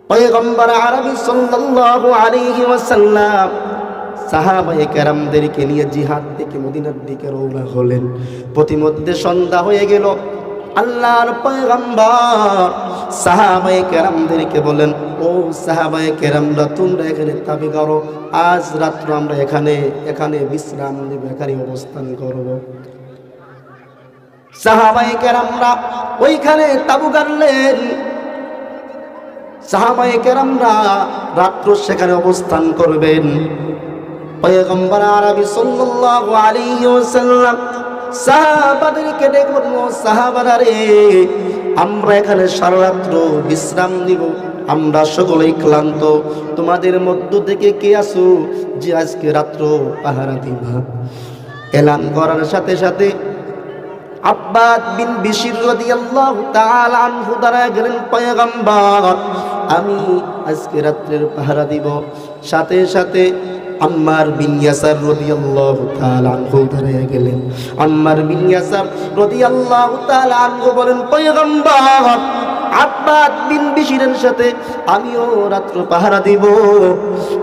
পয়গম্বর আরবি সাল্লাল্লাহু আলাইহি ওয়াসাল্লাম সাহাবায়ে কেরামদেরকে নিয়ে জিহাদ থেকে মদিনার দিকে রওনা হলেন। প্রতিমধ্যে সন্ধ্যা হয়ে গেল। আল্লাহর পয়গম্বর সাহাবায়ে কেরামদেরকে বলেন, ও সাহাবায়ে কেরামরা, তোমরা এখানে তাবি করো, আজ রাত্র আমরা এখানে বিশ্রাম নেব, এখানে অবস্থান করব। সাহাবায়ে কেরামরা ওইখানে তাবু গাড়লেন। সাহাবায়ে কেরামরা রাত্র সেখানে অবস্থান করবেন। পয়গম্বর আরবি সাল্লাল্লাহু আলাইহি ওয়াসাল্লাম সাহাবাদেরকে ডেকে বলল, সাহাবারা রে, আমরা এখানে সারা রাত্র বিশ্রাম নিব, আমরা সকলেই ক্লান্ত। তোমাদের মধ্য থেকে কে আসো যে আজকে রাত্র পাহারা দিবা? এলান করার সাথে সাথে আব্বাদ বিন বিশির রাদিয়াল্লাহু তাআলা আনহু দাঁড়ায় গেলেন, পয়গম্বর আমি আজকে রাত্রের পাহারা দিব। সাথে সাথে আম্মার বিন ইয়াসার রাদিয়াল্লাহু তাআলা আনহু দাঁড়ায় গেলেন। আম্মার বিন ইয়াসার রাদিয়াল্লাহু তাআলা আনহু বলেন, পয়গম্বর আব্বাদ বিন বিশিরের সাথে আমিও রাত্র পাহারা দিব।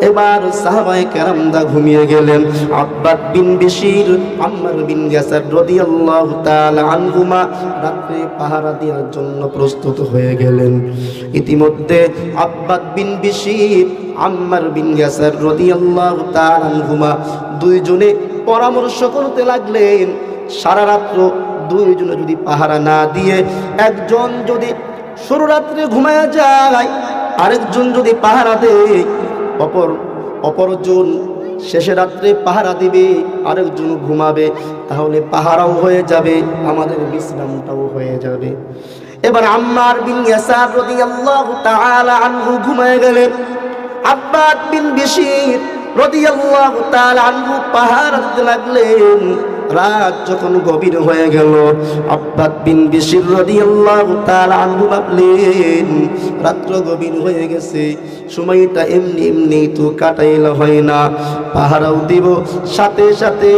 এবার সাহাবায়ে কেরামরা ঘুমিয়ে গেলেন। আব্বাদ বিন বিশির, আম্মার বিন ইয়াসার রাদিয়াল্লাহু তাআলা আনহুমা রাত্রে পাহারা দেওয়ার জন্য প্রস্তুত হয়ে গেলেন। ইতিমধ্যে আব্বাদ বিন বিশির, আম্মার বিন ইয়াসার রাদিয়াল্লাহু তাআলা আনহুমা দুইজনে পরামর্শ করতে লাগলেন, সারা রাত্র দুইজনে যদি পাহারা না দিয়ে একজন যদি শুরু রাত্রে ঘুমায়া যায়, আরেকজন যদি পাহারা দেয়, অপরজন শেষে রাত্রে পাহারা দিবে, আরেকজন ঘুমাবে, তাহলে পাহারাও হয়ে যাবে, আমাদের বিশ্রামটাও হয়ে যাবে। এবার আম্মার বিন ইয়াসার রাদিয়াল্লাহু তাআলা আনহু ঘুমায় গেলেন। আব্বাদ বিন বিশির রাদিয়াল্লাহু তাআলা আনহু পাহারা দিতে লাগলেন। রাত যখন গভীর হয়ে গেল, আব্বাদ বিন বিশির রাদিয়াল্লাহু তাআলা আনহু ভাবলেন রাত্র গভীর হয়ে গেছে, সময়টা এমনি তো কাটাইলে হয় না, পাহারাও দিব, সাথে সাথে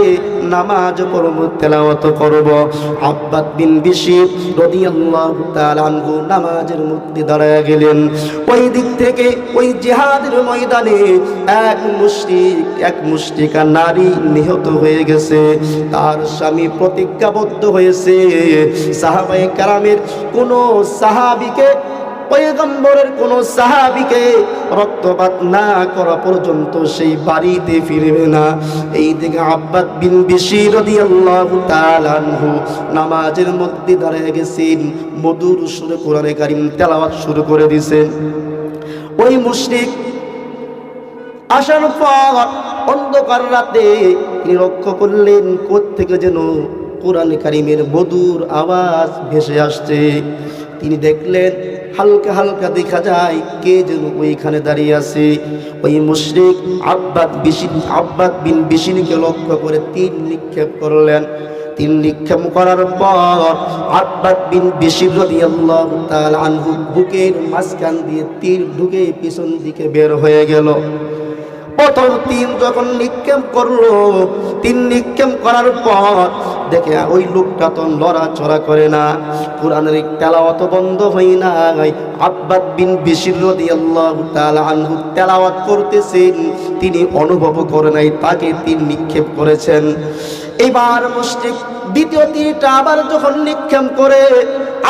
নামাজ পড়ব, তেলাওয়াত করব। আব্বাদ বিন বিশির রাদিয়াল্লাহু তাআলা আনহু নামাজের মধ্যে দাঁড়ায় গেলেন। ওই দিক থেকে ওই জিহাদের ময়দানে এক মুশরিকা নারী নিহত হয়ে গেছে। তার স্বামী প্রতিজ্ঞাবদ্ধ হয়েছে, সাহাবায়ে কেরামের কোন সাহাবীকে, পয়গম্বরের কোন সাহাবীকে রক্তপাত না করা পর্যন্ত সেই বাড়িতে ফিরবে না। এই দিকে আব্বাদ বিন বিশির রাদিয়াল্লাহু তাআলা আনহু নামাজের মধ্যে দাঁড়িয়ে গেছেন, মধুর সুরে কোরআনে কারীম তেলাওয়াত শুরু করে দিয়েছেন। ওই মুশরিক আসার পর অন্ধকার রাতে তিনি লক্ষ্য করলেন কোত্থেকে যেন কোরআনে কারীমের মধুর আওয়াজ ভেসে আসছে। তিনি দেখলেন হালকা হালকা দেখা যায় কে যেন ওইখানে দাঁড়িয়ে আছে। ওই মুশরিক আব্বাদ বিন বিশিরকে লক্ষ্য করে তীর নিক্ষেপ করলেন। তীর নিক্ষেপ করার পর আব্বাদ বিন বিশির রাদিয়াল্লাহু তাআলা আনহু বুকের মাঝখান দিয়ে তীর ঢুকে পিছন দিকে বের হয়ে গেল। প্রথম তীর যখন নিক্ষেপ করলো, তীর নিক্ষেপ করার পর দেখে ওই লোকটা তো লড়াচড়া করে না, কোরআনের তেলাওয়াত বন্ধ হয় না। আব্বাদ বিন বিশির রাদিয়াল্লাহু তাআলা আনহু তেলাওয়াত করতেছেন, তিনি অনুভব করে নাই তাকে তীর নিক্ষেপ করেছেন। এবার মুশরিক দ্বিতীয় তীরটা আবার যখন নিক্ষেপ করে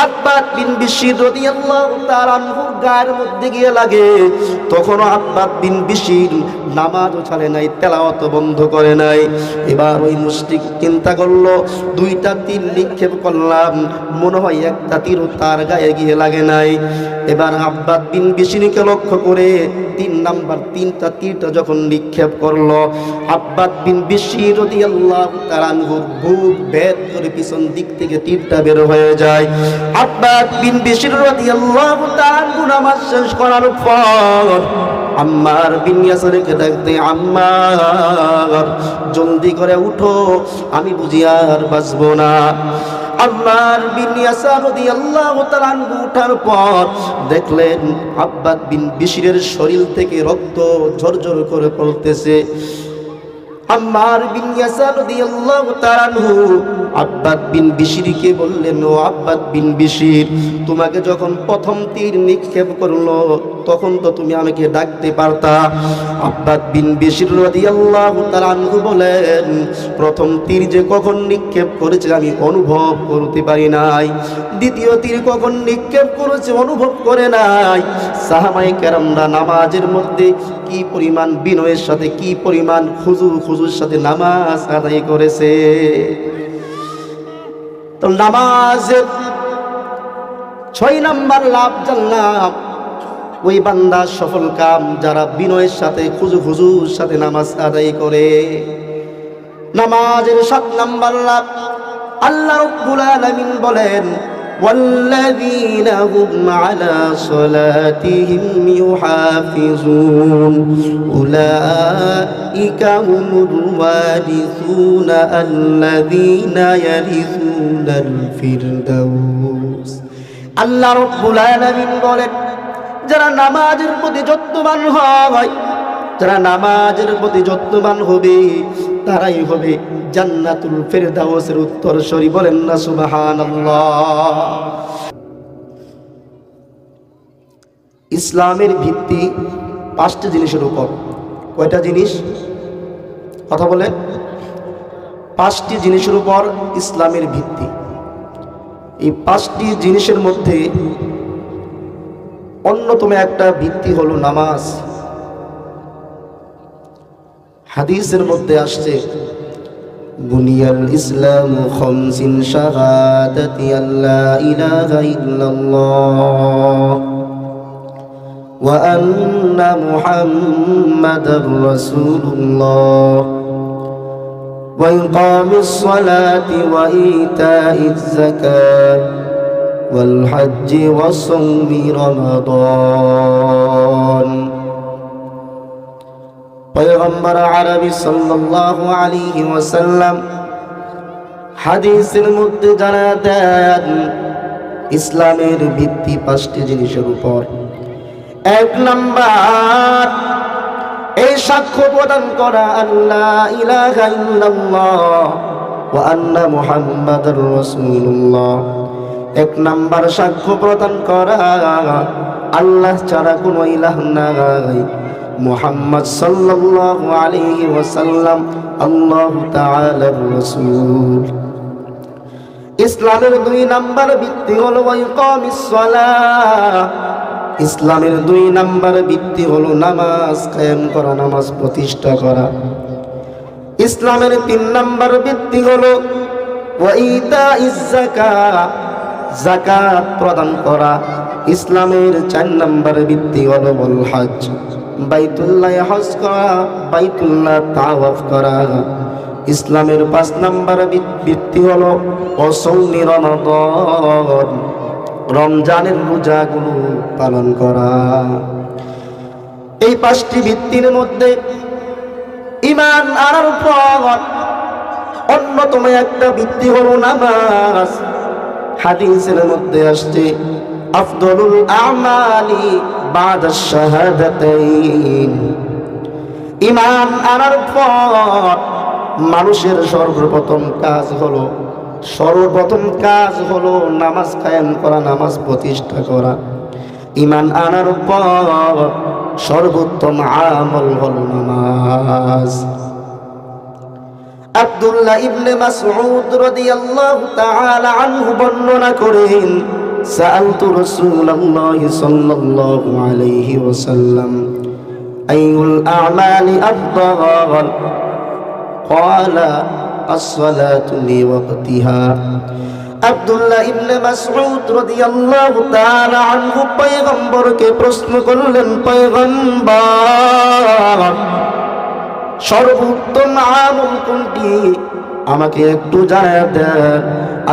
আব্বাদ বিন বিশির রাদিয়াল্লাহু তাআলা আনহুর গায়ের মধ্যে গিয়ে লাগে, তখন আব্বাদ বিন বিশির নামাজও ছাড়ে নাই, তেলাওয়াত বন্ধ করে নাই। এবার ওই মুশরিক চিন্তা করলো, দুইটা তীর নিক্ষেপ করলাম, মনে হয় একটা তীরও তার গায়ে গিয়ে লাগে নাই। এবার আব্বাদ বিন বিশিরকে লক্ষ্য করে তিনটা তীরটা যখন নিক্ষেপ করলো, আব্বাদ বিন বিশির রাদিয়াল্লাহু তাআলা আনহুর বুক ভেদ করে পিছন দিক থেকে তীরটা বের হয়ে যায়। আব্বাদ বিন বিশির রাদিয়াল্লাহু তাআলা আনহু নামাজ শেষ করার পর আম্মার বিন ইয়াসারকে ডাকতে, আম্মার জলদি করে উঠো, আমি বুঝি আর বাঁচবো না। আম্মার বিন ইয়াসার রাদিয়াল্লাহু তাআলা আনহু ওঠার পর দেখলেন আব্বাদ বিন বিশিরের শরীর থেকে রক্ত ঝরঝর করে পড়তেছে। আম্মার বিন ইয়াসার রাদিয়াল্লাহু তাআলা আনহু আব্বাদ বিন বিশরিকে বললেন, ও আব্বাদ বিন বিশর, তোমাকে যখন প্রথম তীর নিক্ষেপ করলো তখন তো তুমি আমাকে ডাকতে পারতা। আব্বাদ বিন বিশর রাদিয়াল্লাহু তাআলা আনহু বলেন, প্রথম তীর যে কখন নিক্ষেপ করেছে আমি অনুভব করতে পারি নাই, দ্বিতীয় তীর কখন নিক্ষেপ করেছে অনুভব করে নাই। সাহাবায়ে কেরামরা নামাজের মধ্যে কি পরিমাণ বিনয়ের সাথে, কি পরিমাণ খুজুর সাথে নামাজ আদায় করেছে। তো নামাজের 6 নাম্বার লাভ জান্নাত, ওই বান্দা সফল কাম যারা বিনয়ের সাথে খুজুর সাথে নামাজ আদায় করে। নামাজের 7 নাম্বার লাভ, আল্লাহ রাব্বুল আলামিন বলেন, والذين هم على صلاتهم يحافظون أولئك هم الوارثون الذين يرثون الفردوس। আল্লাহ রাব্বুল আলামিন বলেন, যারা নামাজের প্রতি যত্নবান হয়, যারা নামাজের প্রতি যত্নবান হবে তারাই হবে জান্নাতুল ফেরদাউসের উত্তরসূরি। বলেন না সুবহানাল্লাহ। ইসলামের ভিত্তি 5টি জিনিসের উপর। কয়টা জিনিস? কথা বলে। 5টি জিনিসের উপর ইসলামের ভিত্তি। এই 5টি জিনিসের মধ্যে অন্যতম একটা ভিত্তি হলো নামাজ। হাদিসের মধ্যে আসছে, বুনিয়াল ইসলামু খামসিন শাহাদাতি আল্লা ইলাহা ইল্লাল্লাহ ওয়া আন্না মুহাম্মাদার রাসূলুল্লাহ ওয়া ইকামিস সালাতি ওয়া ইতাইজ যাকাত ওয়াল হজ্জি ওয়া সাওমি রমাদান। পয়গম্বর আরবি সাল্লাল্লাহু আলাইহি ওয়াসাল্লাম হাদিসের মধ্যে জানা দেন, ইসলামের ভিত্তি 5টি জিনিসের উপর। 1 নাম্বার, এই সাক্ষ্য প্রদান করা আল্লাহ ইলাহা ইল্লাল্লাহ ওয়া আন্না মুহাম্মাদার রাসূলুল্লাহ। 1 নাম্বার সাক্ষ্য প্রদান করা আল্লাহ ছাড়া কোনো ইলাহ নাই, মুহাম্মদ সাল্লাল্লাহু আলাইহি ওয়াসাল্লাম আল্লাহু তাআলার রাসূল। ইসলামের 2 নাম্বার ভিত্তি হলো ইকামিস সালাহ। ইসলামের 2 নাম্বার ভিত্তি হলো নামাজ কায়েম করা, নামাজ প্রতিষ্ঠা করা। ইসলামের 3 নাম্বার ভিত্তি হলো ওয়া ইতাইজ যাকাত, যাকাত প্রদান করা। ইসলামের 4 নাম্বার ভিত্তি হলো ওয়াল হজ, বাইতুল্লাহ হজ করা, বাইতুল্লাহ তাওয়াফ করা। ইসলামের 5 নাম্বার ভিত্তি হলো সাওমি রমাদান, রমজানের রোজাগুলো পালন করা। এই 5টি ভিত্তির মধ্যে ঈমান আনার পর অন্যতম একটা ভিত্তি হলো নামাজ। হাদিসের মধ্যে আসছে, আফদলুল আমালি বাদা শাহাদাতাইন। ঈমান আনার পর মানুষের সর্বপ্রথম কাজ হলো নামাজ কায়েম করা, নামাজ প্রতিষ্ঠা করা। ঈমান আনার পর সর্বোত্তম আমল হলো নামাজ। আব্দুল্লাহ ইবনে মাসউদ রাদিয়াল্লাহু তাআলা আনহু বর্ণনা করেন, সাআলতু রাসূলুল্লাহ সাল্লাল্লাহু আলাইহি ওয়াসাল্লাম আইয়ুল আ'মালি আফদাল, ক্বালা as-salatu li waqtiha। আব্দুল্লাহ ইবনে মাসউদ রাদিয়াল্লাহু তাআলা আনহু পয়গম্বরকে প্রশ্ন করলেন, পয়গম্বর, সর্বোত্তম আমল কোনটি আমাকে একটু জানিয়ে দেন।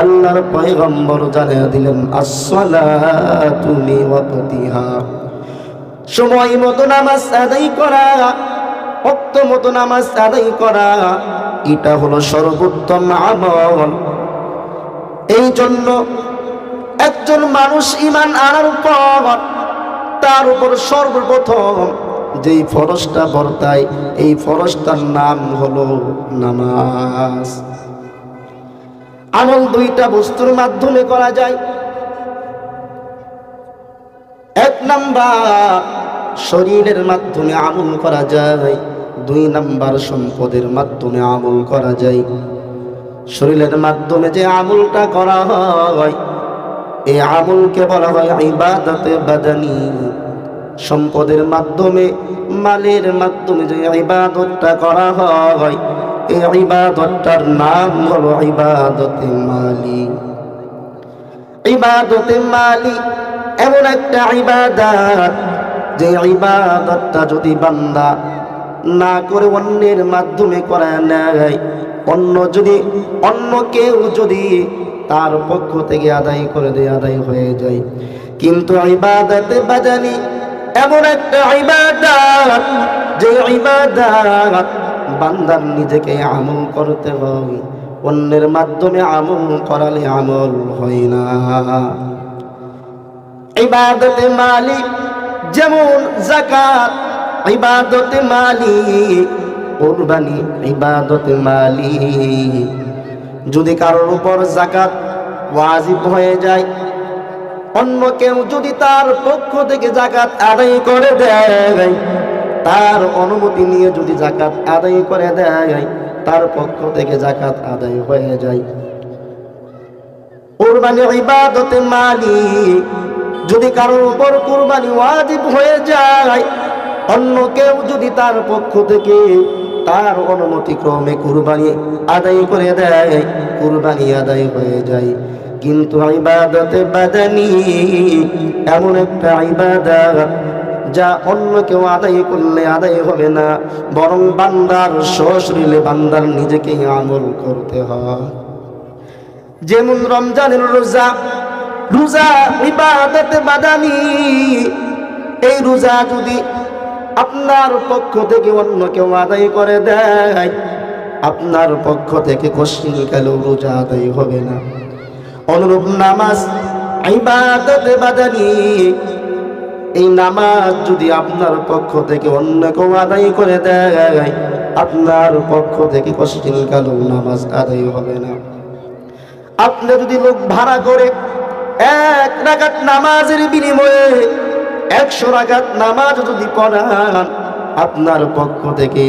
আল্লাহর পয়গম্বর জানিয়ে দিলেন, as-salatu li waqtiha, সময় মতো নামাজ আদায় করা, ওয়াক্ত মতো নামাজ আদায় করা, এটা হলো সর্বোত্তম আমল। এই জন্য একজন মানুষ ঈমান আনার পর তার উপর সর্বপ্রথম যেই ফরজটা বর্তায়, এই ফরজটার নাম হলো নামাজ। আমল দুইটা বস্তুর মাধ্যমে করা যায়। এক নাম্বার শরীরের মাধ্যমে আমল করা যায়, দুই নাম্বার সম্পদের মাধ্যমে আমল করা যায়। শরীরের মাধ্যমে যে আমলটা করা হয় এই আমলকে বলা হয় ইবাদতে বাদানি। সম্পদের মাধ্যমে, মালের মাধ্যমে যে ইবাদতটা করা হয় এই ইবাদতটার নাম হলো ইবাদতে মালি। ইবাদতে মালি এমন একটা ইবাদত যে ইবাদতটা যদি বান্দা না করে অন্যের মাধ্যমে করায় নেয়, অন্য কেউ যদি তার পক্ষ থেকে আদায় করে দেয়, আদায় হয়ে যায়। কিন্তু ইবাদতে বাদানি এমন একটা ইবাদত যে ইবাদত বান্দার নিজেকে আমল করতে হয়, অন্যের মাধ্যমে আমল করালে আমল হয় না। ইবাদতে মালি যেমন যাকাত ইবাদতে মালি, কুরবানি ইবাদতে মালি। যদি কারোর উপর যাকাত ওয়াজিব হয়ে যায়, অন্য কেউ যদি তার পক্ষ থেকে যাকাত আদায় করে দেয়, তার অনুমতি নিয়ে যদি যাকাত আদায় করে দেয়, তার পক্ষ থেকে যাকাত আদায় হয়ে যায়। কুরবানি ইবাদতে মালি, যদি কারোর উপর কুরবানি ওয়াজিব হয়ে যায়, অন্য কেউ যদি তার পক্ষ থেকে তার অনুমতি ক্রমে কুরবানি আদায় করে দেয়, কুরবানি আদায় হয়ে যায়। কিন্তু ইবাদতে বাদানি এমন একটা ইবাদত যা অন্য কেউ আদায় করলে আদায় হবে না, বরং বান্দার সশরীরে বান্দার নিজেকে আমল করতে হয়। যেমন রমজানের রোজা, রোজা ইবাদতে বাদানি। এই রোজা যদি আপনার পক্ষ থেকে অন্য কেউ আদায় করে দেয়, আপনার পক্ষ থেকে কশিন কালেও রোজা আদায় হবে না। অনুরূপ নামাজ ইবাদতে বাদানি, এই নামাজ যদি আপনার পক্ষ থেকে অন্য কেউ আদায় করে দেয়, আপনার পক্ষ থেকে কশিন কালেও নামাজ আদায় হবে না। আপনি যদি লোক ভাড়া করে এক রাকাত নামাজের বিনিময়ে 100 রাকাত নামাজ যদি পড়ান, আপনার পক্ষ থেকে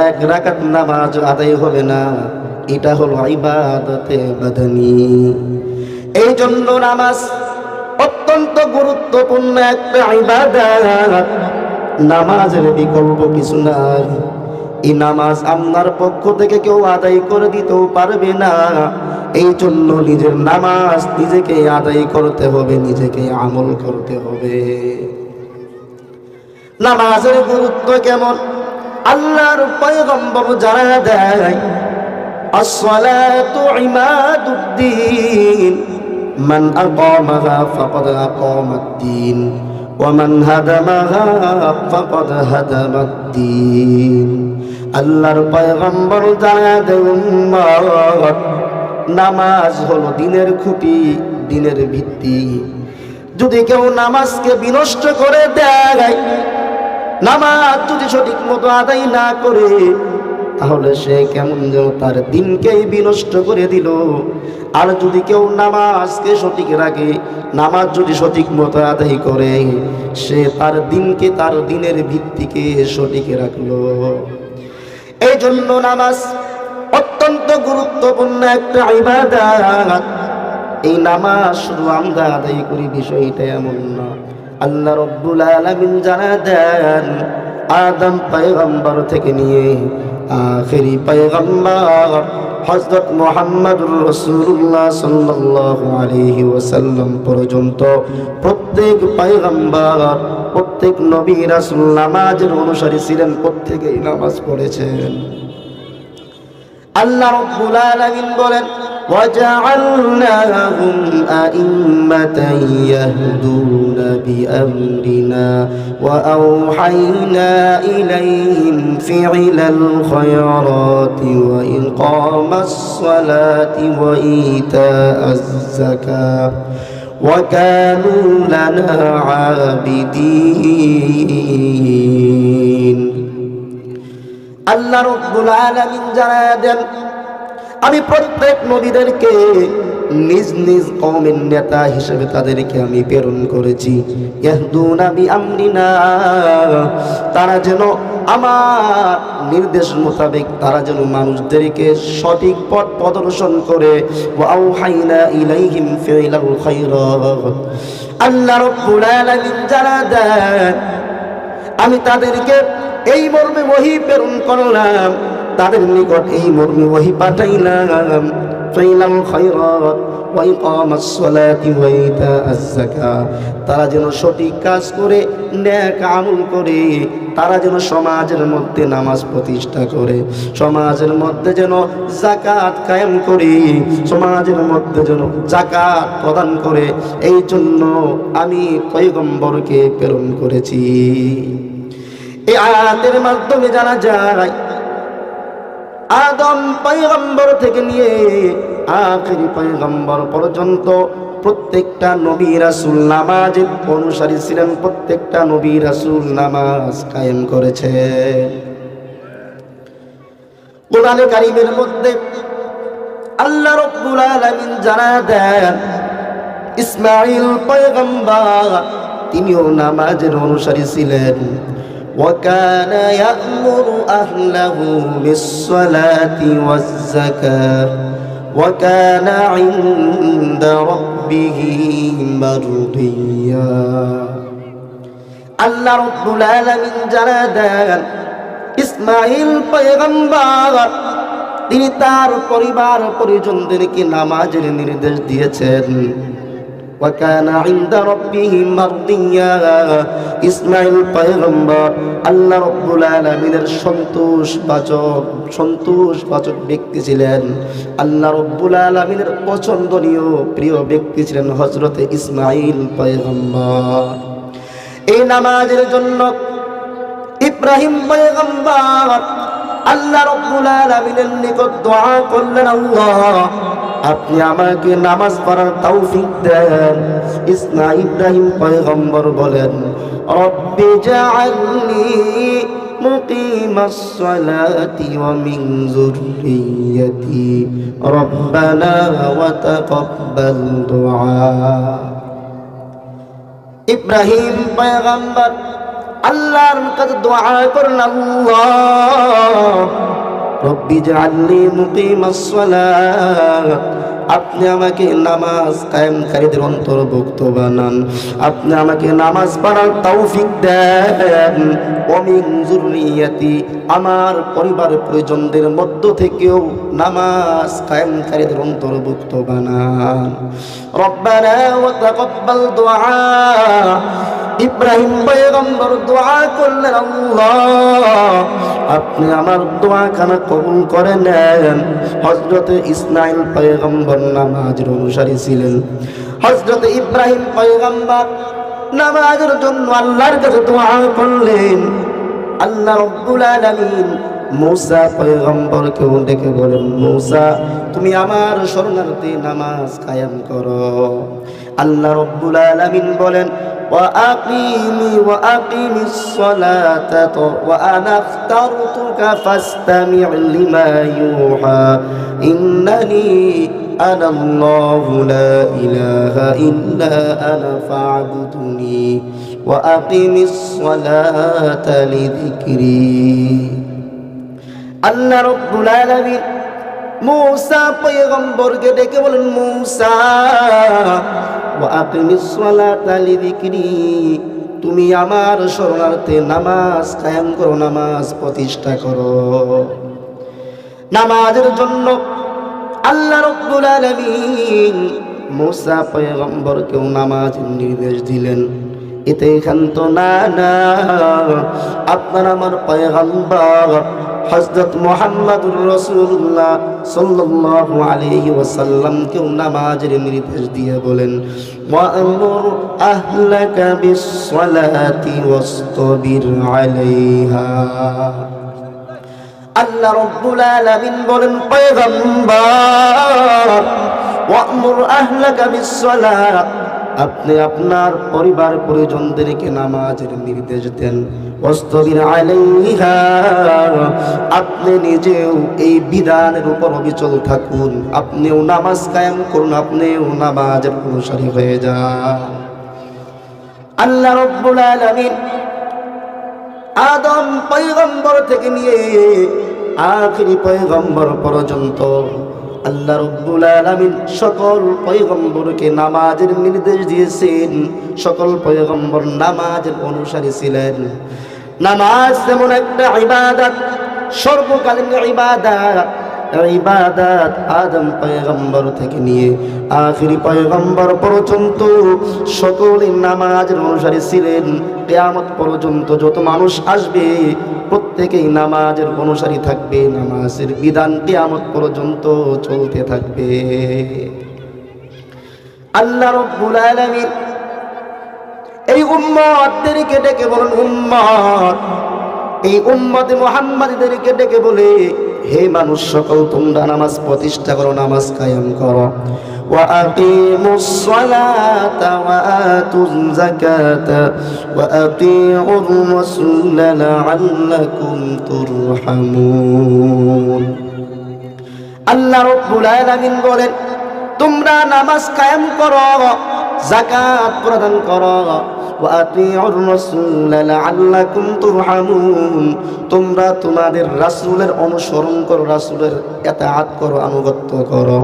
1 রাকাত নামাজ আদায় হবে না। এটা হলো ইবাদতে বাদানি। এই জন্য নামাজ অত্যন্ত গুরুত্বপূর্ণ একটা ইবাদত। নামাজের বিকল্প কিছু নাই। এই নামাজ আপনার পক্ষ থেকে কেউ আদায় করে দিতেও পারবে না। এই জন্য নিজের নামাজ নিজেকে আদায় করতে হবে, নিজেকে আমল করতে হবে। নামাজের গুরুত্ব কেমন আল্লাহর পয়গম্বর জানা দেয়, আসসালাতু ইমাদুদ্দিন, মান আকামাহা ফাকাদ আকামাদ্দিন ওয়া মান হাদামাহা ফাকাদ হাদামাদ্দিন। আল্লাহর পয়গম্বর জানা দেয়, উম্মত নামাজ হলো দিনের খুঁটি, দিনের ভিত্তি। যদি কেউ নামাজকে বিনষ্ট করে দেয়, নামাজ যদি সঠিক মতো আদায় না করে, তাহলে সে কেমন যেন তার দিনকেই বিনষ্ট করে দিল। আর যদি কেউ নামাজকে সঠিক রাখে, নামাজ যদি সঠিক মতো আদায় করে, সে তার দিনকে, তার দিনের ভিত্তিকে সঠিক রাখলো। এই জন্য নামাজ অত্যন্ত গুরুত্বপূর্ণ একটা ইবাদত। এই নামাজ শুধু আমরা আদায় করি বিষয়টা এমন না। আল্লাহ রাব্বুল আলামিন জানা দেন, আদম পয়গম্বর থেকে নিয়ে আখেরি পয়গম্বর হযরত মুহাম্মদুর রাসূলুল্লাহ সাল্লাল্লাহু আলাইহি ওয়াসাল্লাম পর্যন্ত প্রত্যেক পয়গম্বর, প্রত্যেক নবী রাসূল নামাজের অনুসারী ছিলেন, প্রত্যেকেই নামাজ পড়েছেন। আল্লাহ রাব্বুল আলামিন বলেন, وَجَعَلْنَاهُمْ أَئِمَّةً يَهْدُونَ بِأَمْرِنَا وَأَوْحَيْنَا إِلَيْهِمْ فِعْلَ الْخَيْرَاتِ وَإِقَامَ الصَّلَاةِ وَإِيتَاءَ الزَّكَاةِ وَكَانُوا لَنَا عَابِدِينَ. আল্লাহ রাব্বুল আলামিন জানায়া দেন, আমি প্রত্যেক নবীদেরকে নিজ নিজ কওমের নেতা হিসেবে তাদেরকে আমি প্রেরণ করেছি। ইয়াহদুনা বিআমরিনা, তারা যেন আমার নির্দেশ মোতাবেক তারা যেন মানুষদেরকে সঠিক পথ প্রদর্শন করে। ওয়া আওহাইনা ইলাইহিম ফিলাল খায়রাত, আল্লাহ রাব্বুল আলামিন জানা দেন আমি তাদেরকে এই মর্মে ওহী প্রেরণ করলাম, তাদের নিকট এই মর্মে ওহী পাঠাইলাম, ফিলাল খায়রাত ওয়া ইকামাস সালাতি ওয়া ইতাআজ যাকাত, তারা যেন সঠিক কাজ করে নেক আমল করে, তারা যেন সমাজের মধ্যে নামাজ প্রতিষ্ঠা করে, সমাজের মধ্যে যেন যাকাত কায়েম করে, সমাজের মধ্যে যেন যাকাত প্রদান করে। এই জন্য আমি পয়গম্বরকে প্রেরণ করেছি। এই আয়াতের মাধ্যমে জানা যায় আদম পয়গম্বর থেকে নিয়ে আখেরি পয়গম্বর পর্যন্ত প্রত্যেকটা নবী রাসূল নামাজের অনুসারী ছিলেন, প্রত্যেকটা নবী রাসূল নামাজ কায়েম করেছে। কোরআনে কারীমের মধ্যে আল্লাহ রাব্বুল আলামিন জানায়া দেন ইসমাঈল পয়গম্বর তিনিও নামাজের অনুসারী ছিলেন। وكان يأمر أهله بالصلاة والزكاة وكان عند ربه مرضيا। আল্লাহ রাব্বুল আলামিন জানায়া দেন ইসমাঈল পয়গম্বর তিনি তার পরিবার পরিজনদেরকে নামাজের নির্দেশ দিয়েছেন। وكان عند ربه مرضيا, ইসমাঈল পয়গম্বর আল্লাহ রাব্বুল আলামিনের সন্তোষবাচক ব্যক্তি ছিলেন। আল্লাহ রাব্বুল আলামিনের পছন্দনীয় প্রিয় ব্যক্তি ছিলেন হযরতে ইসমাঈল পয়গম্বর। এই নামাজের জন্য ইব্রাহিম পয়গম্বর আল্লাহ রাব্বুল আলামিনের নিকট দোয়া করলেন, আল্লাহ আপনি আমাকে নামাজ পড়ার তৌফিক দেন। ইব্রাহিম পয়গম্বর বলেন, রব্বি জাআলনি মুকিমাস সালাতি ওয়া মিন যুররিয়্যতি রব্বানা ওয়া তাকাব্বাল দুআ। ইব্রাহিম পয়গম্বর আল্লাহর কাছে দোয়া করেন, আল্লাহ রব্বি জাআলনি মুকিমাস সালাত, আপনি আমাকে নামাজ কায়েমকারীদের অন্তর্ভুক্ত বানান, আপনি আমাকে নামাজ পড়ার তৌফিক দেন। ওয়া মিন যুররিয়্যতি, আমার পরিবার পরিজনদের মধ্য থেকেও নামাজ কায়েমকারীদের অন্তর্ভুক্ত বানান। রব্বানা ওয়া তাকাব্বাল দুআ। ইব্রাহিম পয়গম্বর দোয়া করলেন, আল্লাহ আপনি আমার দোয়াখানা কবুল করে নেন। হযরতে ইসমাঈল পয়গম্বর নামাজের অনুসারী ছিলেন। হযরতে ইব্রাহিম পয়গম্বর নামাজের জন্য আল্লাহর কাছে দোয়া করলেন। আল্লাহ রাব্বুল আলামিন মূসা পয়গম্বরকে ডেকে বলেন, মূসা তুমি আমার শরণার্থী নামাজ কায়েম করো। আল্লাহ রাব্বুল আলামিন বলেন, وأقم الصلاة وأنا اخترتك فاستمع لما يوحى إنني أنا الله لا إله إلا أنا فاعبدني وأقم الصلاة لذكري। আল্লাহ রাব্বুল আলামিন মূসা পয়গম্বরকে ডেকে বলেন, মূসা ওয়া আকিমিস সালাতা লিযিকরি, তুমি আমার শরণার্থে নামাজ কায়েম করো, নামাজ প্রতিষ্ঠা করো। নামাজের জন্য আল্লাহ রাব্বুল আলামিন মূসা পয়গম্বরকে নামাজের নির্দেশ দিলেন। এতে ক্ষান্ত না, আপনার আমার পয়গম্বর হযরত মুহাম্মদুর রাসূলুল্লাহ সাল্লাল্লাহু আলাইহি ওয়াসাল্লামকেও নামাজের নির্দেশ দিয়ে বলেন, ওয়া'মুর আহলাকা বিস-সালাতি ওয়াসতাবির আলাইহা। আল্লাহ রাব্বুল আলামিন বলেন, পয়গম্বর ওয়া'মুর আহলাকা বিস-সালাত, আপনি আপনার পরিবার পরিজনদেরকে নামাজের নির্দেশ দেন। ওয়াসতাবির আলাইহা, আপনি নিজেও এই বিধানের উপর অবিচল থাকুন, আপনিও নামাজ কায়েম করুন, আপনিও নামাজের অনুসারী হয়ে যান। আল্লাহ রাব্বুল আলামিন আদম পয়গম্বর থেকে নিয়ে আখিরি পয়গম্বর পর্যন্ত আল্লাহ রাব্বুল আলামিন সকল পয়গম্বরকে নামাজের নির্দেশ দিয়েছেন। সকল পয়গম্বর নামাজের অনুসারী ছিলেন। নামাজ এমন একটা ইবাদত, সর্বকালীন ইবাদত। ইবাদত আদম পয়গম্বর থেকে নিয়ে আখিরি পয়গম্বর পর্যন্ত সকলে নামাজের অনুসারী ছিলেন। কিয়ামত পর্যন্ত যত মানুষ আসবে প্রত্যেকেই নামাজের অনুসারী থাকবে। নামাজের বিধান কিয়ামত পর্যন্ত চলতে থাকবে। আল্লাহ রাব্বুল আলামিন এই উম্মতদেরকে ডেকে বলেন, উম্মত, এই উম্মতে মুহাম্মাদীদেরকে ডেকে বলে, হে মানুষ সকল, তোমরা নামাজ প্রতিষ্ঠা করো, নামাজ কায়েম করো। ওয়া আকিমুস সালাতা ওয়া আতুজ যাকাতা ওয়া আতিউর রাসূল লাআল্লাকুম তুরহামুন। আল্লাহ রাব্বুল আলামিন বলেন, তোমরা নামাজ কায়েম করো, যাকাত প্রদান করো, ওয়া আতিউর রাসূল লাআল্লাকুম তুরহামুন, তোমরা তোমাদের রাসূলের অনুসরণ করো, রাসূলের ইতাআত করো, আনুগত্য করো।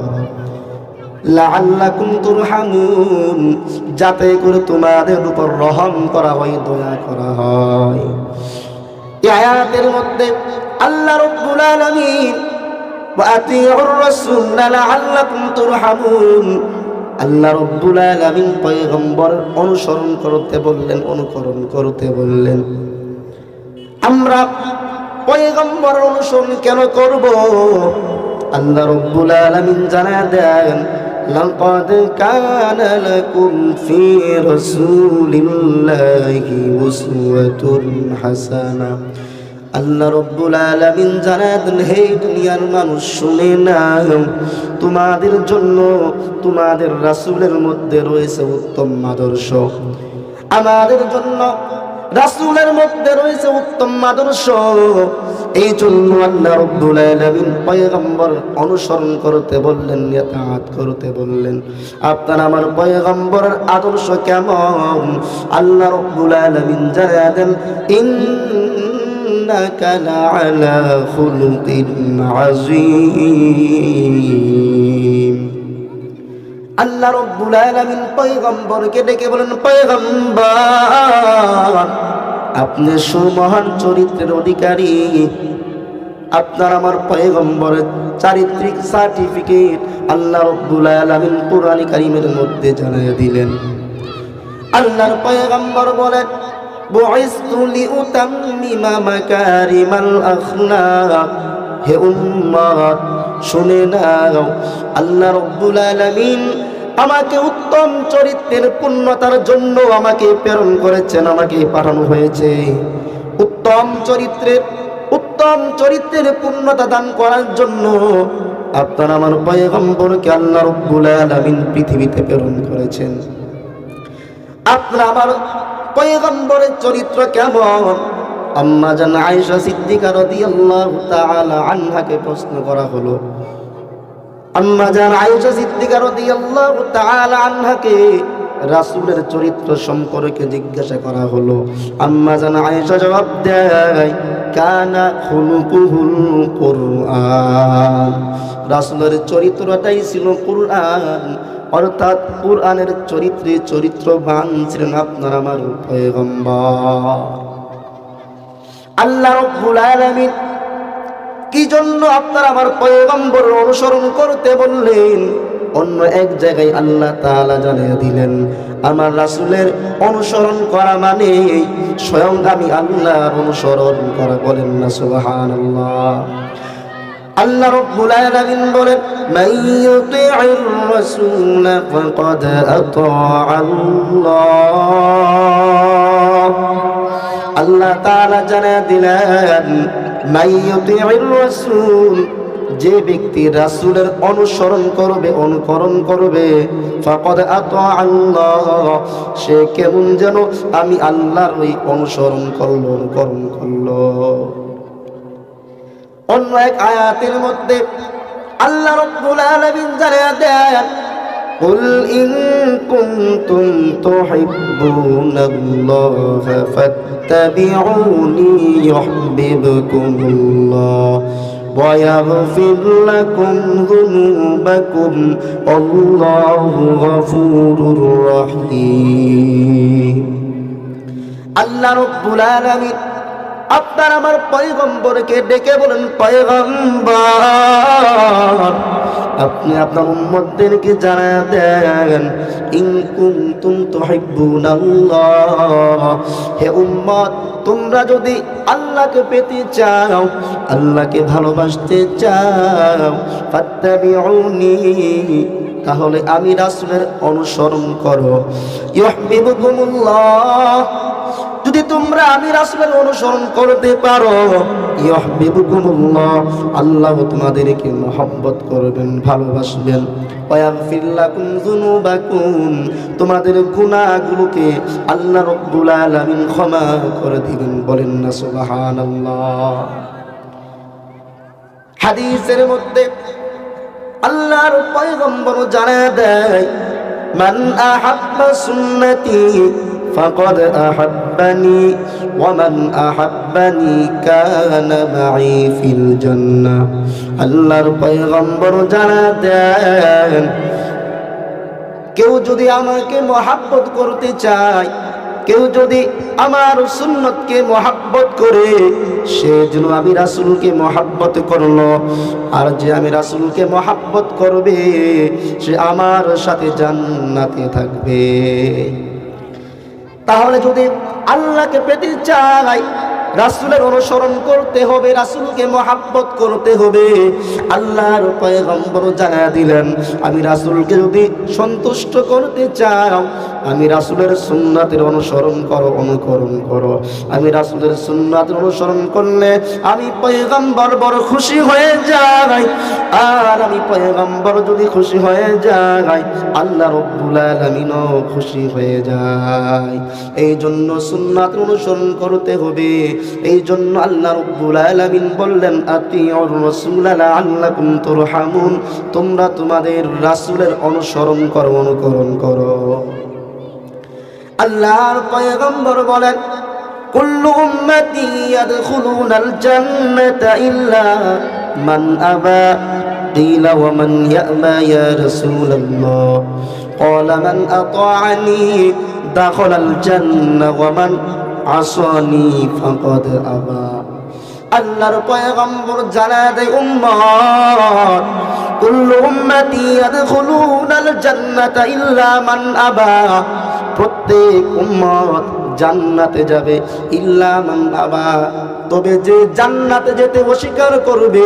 লাআল্লাকুম তুরহামুন, যাতে করে তোমাদের উপর রহম করা হয়, দয়া করা হয়। এই আয়াতের মধ্যে আল্লাহ রাব্বুল আলামিন ওয়া আতিউর রাসূল লাআল্লাকুম তুরহামুন, আল্লাহ রাব্বুল আলামিন পয়গম্বর অনুসরণ করতে বললেন, অনুকরণ করতে বললেন। আমরা পয়গম্বর অনুসরণ কেন করব? আল্লাহ রাব্বুল আলামিন জানায় দেন, লাকাদ কানা লাকুম ফি রাসূলিল্লাহি উসওয়াতুন হাসানাহ। আল্লাহ রাব্বুল আলামিন জানায় দেন, হে দুনিয়ার মানুষ শুনে নাও, তোমাদের জন্য তোমাদের রাসূলের মধ্যে রয়েছে উত্তম আদর্শ। আমাদের জন্য রাসূলের মধ্যে রয়েছে উত্তম আদর্শ। এই জন্য আল্লাহ রাব্বুল আলামিন পয়গম্বর অনুসরণ করতে বললেন, ইতাআত করতে বললেন। আপনার আমার পয়গম্বরের আদর্শ কেমন? আল্লাহ রাব্বুল আলামিন জানায় দেন, ইন্নাকা লাআলা খুলুকিন আযীম। আল্লাহ রাব্বুল আলামিন পয়গম্বরকে ডেকে বলেন, পয়গম্বর, আপনি সুমহান চরিত্রের অধিকারী। আপনার আমার পয়গম্বরের চারিত্রিক সার্টিফিকেট আল্লাহ রাব্বুল আলামিন কুরআন কারীমের মধ্যে জানিয়ে দিলেন। আল্লাহর পয়গম্বর বলেন, বুইসতু লিউতাম্মিমা মাকারিমাল আখলাক। হে উম্মত, শুনে নাও, আল্লাহ রাব্বুল আলামিন আমাকে উত্তম চরিত্রের পূর্ণতার জন্য আমাকে প্রেরণ করেছেন, আমাকে পাঠানো হয়েছে উত্তম চরিত্রের পূর্ণতা দান করার জন্য। আপনার আমার পয়গম্বরকে আল্লাহ রাব্বুল আলামিন পৃথিবীতে প্রেরণ করেছেন। আপনার আমার পয়গম্বরের চরিত্র কেমন? আম্মা জান আয়েশা সিদ্দিকা রাদিয়াল্লাহু তাআলা আনহাকে প্রশ্ন করা হলো। আম্মা জান আয়েশা সিদ্দিকা রাদিয়াল্লাহু তাআলা আনহাকে রাসূলের চরিত্র সম্পর্কে জিজ্ঞাসা করা হলো। আম্মা জান আয়েশা জবাব দেয়, কানা খুলুকুহুল কুরআন। রাসূলের চরিত্রটাই ছিল কুরআন, অর্থাৎ কুরআনের চরিত্রবান ছিলেন আপনার আমার পয়গম্বর। আল্লাহ রাব্বুল আলামিন কি জন্য আপনার আমার পয়গম্বর অনুসরণ করতে বললেন? অন্য এক জায়গায় আল্লাহ তাআলা জানিয়ে দিলেন, আমার রাসূলের অনুসরণ করা মানে স্বয়ং আমি আল্লাহর অনুসরণ করা। বলেন না সুবহানাল্লাহ। আল্লাহ রাব্বুল আলামিন বলেন, মান ইউতি'র রাসূল ফাকাদ আতাআল্লাহ। আল্লাহ তাআলা জানিয়ে দিলেন, মান ইউতি'র রাসূল, যে ব্যক্তি রাসূলের অনুসরণ করবে, অনুকরণ করবে, ফাকাদ আতা আল্লাহ, সে কেমন যেন আমি আল্লাহর ওই অনুসরণ করলো, অনুকরণ করলো। অন্য এক আয়াতের মধ্যে আল্লাহ রাব্বুল আলামিন জানিয়ে দেন, কুল ইন কুনতুম তুহিব্বুনাল্লাহ ফাত্তাবিউনি ইউহিব্বুকুমুল্লাহ ওয়া ইয়াগফির লাকুম যুনুবাকুম আল্লাহু গফুরুর রহিম। আল্লাহ রাব্বুল আলামিন আপনার আমার পয়গম্বরকে ডেকে বলেন, পয়গম্বর আপনি আপনার উম্মতদেরকে জানায়া দেন, ইন কুনতুম তুহিব্বুনাল্লাহ, হে উম্মত তোমরা যদি আল্লাহকে পেতে চাও, আল্লাহকে ভালোবাসতে চাও, ফাত্তাবিউনি, তাহলে আমি রাসূলের অনুসরণ করো, ইউহিব্বুকুমুল্লাহ, যদি তোমরা আমি রাসূলের অনুসরণ করতে পারো, ইউহিব্বুকুমুল্লাহ, আল্লাহ তোমাদেরকে মহব্বত করবেন, ভালোবাসবেন, ওয়া ইয়াগফির লাকুম যুনুবাকুম, তোমাদের গুনাহগুলোকে আল্লাহ রাব্বুল আলামিন ক্ষমা করে দিবেন। বলেন না সুবহানাল্লাহ। হাদিসের মধ্যে আল্লাহর পয়গম্বর জানায় দেয়, মান আহাব্বা সুন্নতি ফাকাদ আহাব্বানি ওয়া মান আহাব্বানি কানা মাই ফিল জান্নাহ। আল্লাহর পয়গম্বর জানায় দেন, কেউ যদি আমাকে মহব্বত করতে চায়, কেউ যদি আমার সুন্নতকে মহব্বত করে, সে যেন আমি রাসূলকে মহব্বত করলো, আর যে আমি রাসূলকে মহব্বত করবে সে আমার সাথে জান্নাতে থাকবে। তাহলে যদি আল্লাহকে পেতে চাই, রাসূলের অনুসরণ করতে হবে, রাসূলকে মহব্বত করতে হবে। আল্লাহর পয়গম্বর জানায়া দিলেন, আমি রাসূলকে যদি সন্তুষ্ট করতে চাও, আমি রাসূলের সুন্নাতের অনুসরণ করো, অনুকরণ করো। আমি রাসূলের সুন্নাতের অনুসরণ করলে আমি পয়গম্বর বড় খুশি হয়ে যাই, আর আমি পয়গম্বর যদি খুশি হয়ে যাই, আল্লাহ রাব্বুল আলামিনও খুশি হয়ে যায়। এই জন্য সুন্নাতের অনুসরণ করতে হবে। এই জন্য আল্লাহ রাব্বুল আলামিন বললেন, আতিউর রাসূল লাআল্লাকুম তুরহামুন, তোমরা তোমাদের রাসূলের অনুসরণ করো, অনুকরণ করো। আল্লাহর পয়গম্বর বলেন, কুল্লু উম্মতি ইয়াদখুলুনাল জান্নাতা ইল্লা মান আবা, কিলা ওয়া মান ইয়াবা ইয়া রাসূলুল্লাহ, ক্বালা মান আতাআনি দাখালাল জান্নাহ ওয়া মান আসানি ফাকাদ আবা। আল্লাহর পয়গম্বর জানায় দেয়, উম্মত কুল্লু উম্মতি ইয়াদখুলুনাল জান্নাতা ইল্লা মান আবা, প্রত্যেক উম্মত জান্নাতে যাবে, ইল্লা মান আবা, তবে যে জান্নাতে যেতে অস্বীকার করবে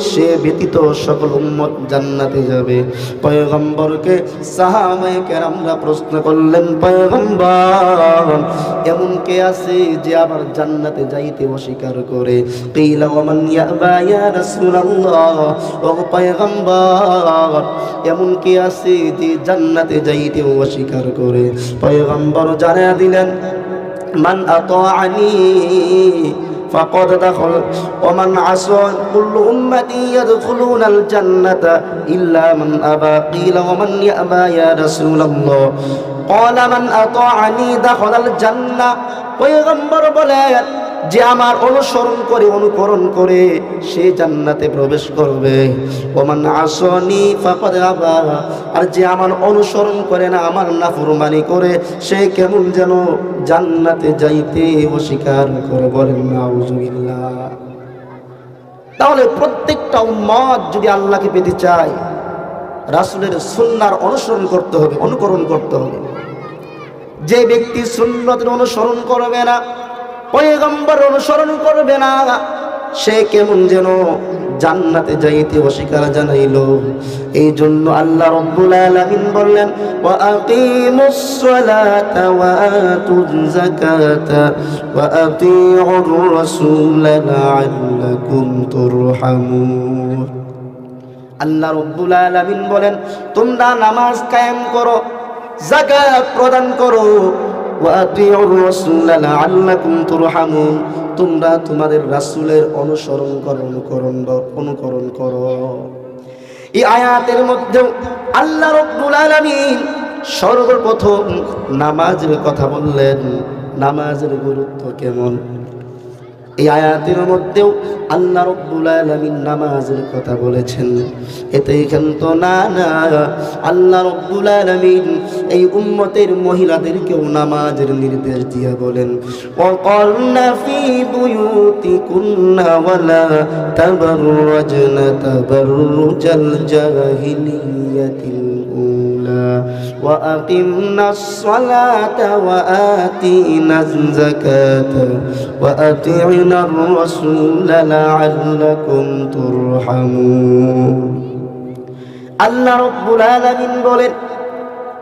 সে ব্যতীত সকল উম্মত জান্নাতে যাবে। পয়গম্বরকে সাহাবায়ে কেরামরা প্রশ্ন করলেন, পয়গম্বর এমন কে আছে যে আবার জান্নাতে যাইতে অস্বীকার করে? কিলা ওয়া মান ইয়াবা ইয়া রাসূলুল্লাহ, ও পয়গম্বর এমন কে আছে যে জান্নাতে যাইতে অস্বীকার করে? পয়গম্বর জানায়া দিলেন, মান আতাআনি ফাকাদ দাখাল ওয়া মান আসানি, কুল্লু উম্মতি ইয়াদখুলুনাল জান্নাতা ইল্লা মান আবা, কিলা ওয়া মান ইয়াবা ইয়া রাসূলুল্লাহ, ক্বালা মান আতাআনি দাখালাল জান্নাহ। পয়গম্বর বলেন, যে আমার অনুসরণ করে, অনুকরণ করে সে জান্নাতে প্রবেশ করবে। ওয়া মান আসানি ফাকাদ আবা, আর যে আমার অনুসরণ করে না, আমার নাফরমানি করে, সে কেমন যেন জান্নাতে যাইতে অস্বীকার করে। বলেন নাউযুবিল্লাহ। তাহলে প্রত্যেকটা উম্মত যদি আল্লাহকে পেতে চায়, রাসূলের সুন্নাহর অনুসরণ করতে হবে, অনুকরণ করতে হবে। যে ব্যক্তি সুন্নতের অনুসরণ করবে না, পয়গম্বর অনুসরণ করবে না, সে কেমন যেন জান্নাতে যাইতে অস্বীকার জানাইলো। এই জন্য আল্লাহ রাব্বুল আলামিন বললেন, ওয়া আকিমুস সালাতা ওয়া আতুজ যাকাতা ওয়া আতিউর রাসূল লাআল্লাকুম তুরহামুন। আল্লাহ রাব্বুল আলামিন বলেন তোমরা নামাজ কায়েম করো, যাকাত প্রদান করো, ওয়া আতিউর রাসূল লাআল্লাকুম তুরহামুন, তোমরা তোমাদের রাসূলের অনুকরণ করো। এই আয়াতের মধ্যে আল্লাহ রাব্বুল আলামিন সর্বপ্রথম নামাজের কথা বললেন। নামাজের গুরুত্ব কেমন, এই আয়াতের মধ্যেও আল্লাহ রাব্বুল আলামিন নামাজের কথা বলেছেন। এতে কিন্তু না আল্লাহ রাব্বুল আলামিন এই উম্মতের মহিলাদেরকেও নামাজের নির্দেশ দিয়ে বলেন ওয়াকারনা ফি বুয়ুতিকুন্না ওয়ালা তাবাররাজনা তাবাররুজাল জাহিলিয়াতিল উলা ওয়াআকিমনাস সালাতা ওয়াআতিনাজ যাকাতা ওয়াআতিনার রাসূলা লাআল্লাকুম তুরহামুন। আল্লাহ রাব্বুল আলামিন বলেন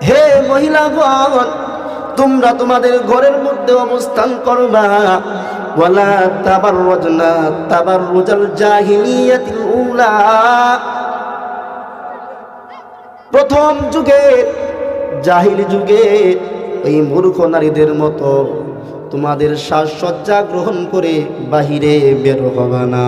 হে মহিলাগণ, তোমরা তোমাদের ঘরের মধ্যে অবস্থান করবা, ওয়ালা তাবাররাজনা তাবাররুজাল জাহিলিয়াতিল উলা, প্রথম যুগে জাহিলি যুগে ওই মূর্খ নারীদের মতো তোমাদের সাজসজ্জা গ্রহণ করে বাহিরে বের হবে না।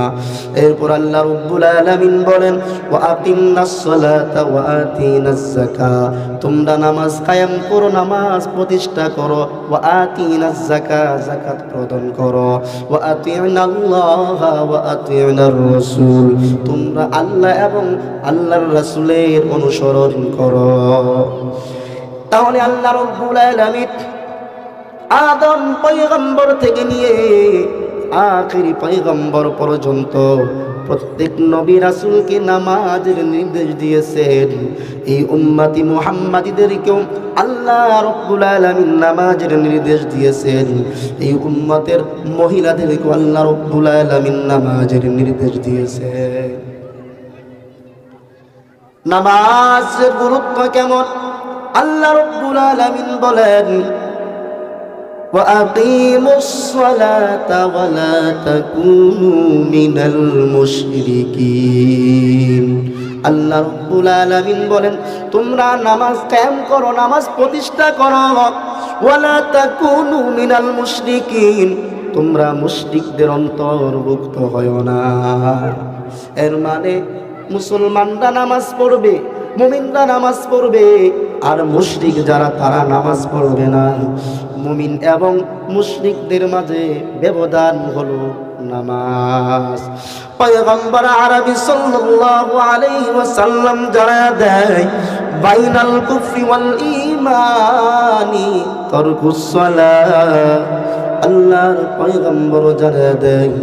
এরপর আল্লাহ রাব্বুল আলামিন বলেন ওয়া আকিমনাস সালাতা ওয়া আতিনাজ যাকাত, তোমরা নামাজ কায়েম করো, নামাজ প্রতিষ্ঠা করো, ওয়া আতিনাজ যাকাত, যাকাত প্রদান করো, ওয়া আতিনাল্লাহা ওয়া আতিনার রাসূল, তোমরা আল্লাহ এবং আল্লাহর রাসূলের অনুসরণ করো। তাহলে আল্লাহ রাব্বুল আলামিন আদম পয়গম্বর থেকে নিয়ে আখিরি পয়গম্বর পর্যন্ত প্রত্যেক নবী রাসূলকে নামাজের নির্দেশ দিয়েছেন। এই উম্মতি মুহাম্মাদীদেরকেও আল্লাহ রাব্বুল আলামিন নামাজের নির্দেশ দিয়েছেন। এই উম্মতের মহিলাদেরকেও আল্লাহ রাব্বুল আলামিন নামাজের নির্দেশ দিয়েছেন। নামাজের গুরুত্ব কেমন, আল্লাহ রাব্বুল আলামিন বলেন وَأَقِيمُوا الصَّلَاةَ وَلَا تَكُونُوا مِنَ الْمُشْرِكِينَ। আল্লাহ রাব্বুল আলামিন বলেন তোমরা নামাজ কায়েম করো, নামাজ প্রতিষ্ঠা করো, ওয়ালা তাকুনু মিনাল মুশরিকিন, তোমরা মুশরিকদের অন্তর্ভুক্ত হয়ো না। এর মানে মুসলমানরা নামাজ পড়বে, মুমিনরা নামাজ পড়বে, আর মুশরিক যারা তারা নামাজ পড়বে না। মুমিন এবং মুশরিকদের মাঝে ব্যবধান হলো নামাজ। পয়গম্বর আরবি সাল্লাল্লাহু আলাইহি ওয়াসাল্লাম জানা দেয় বাইনাল কুফরি ওয়াল ঈমানি তারকুস সালাত। আল্লাহর পয়গম্বর জানা দেয়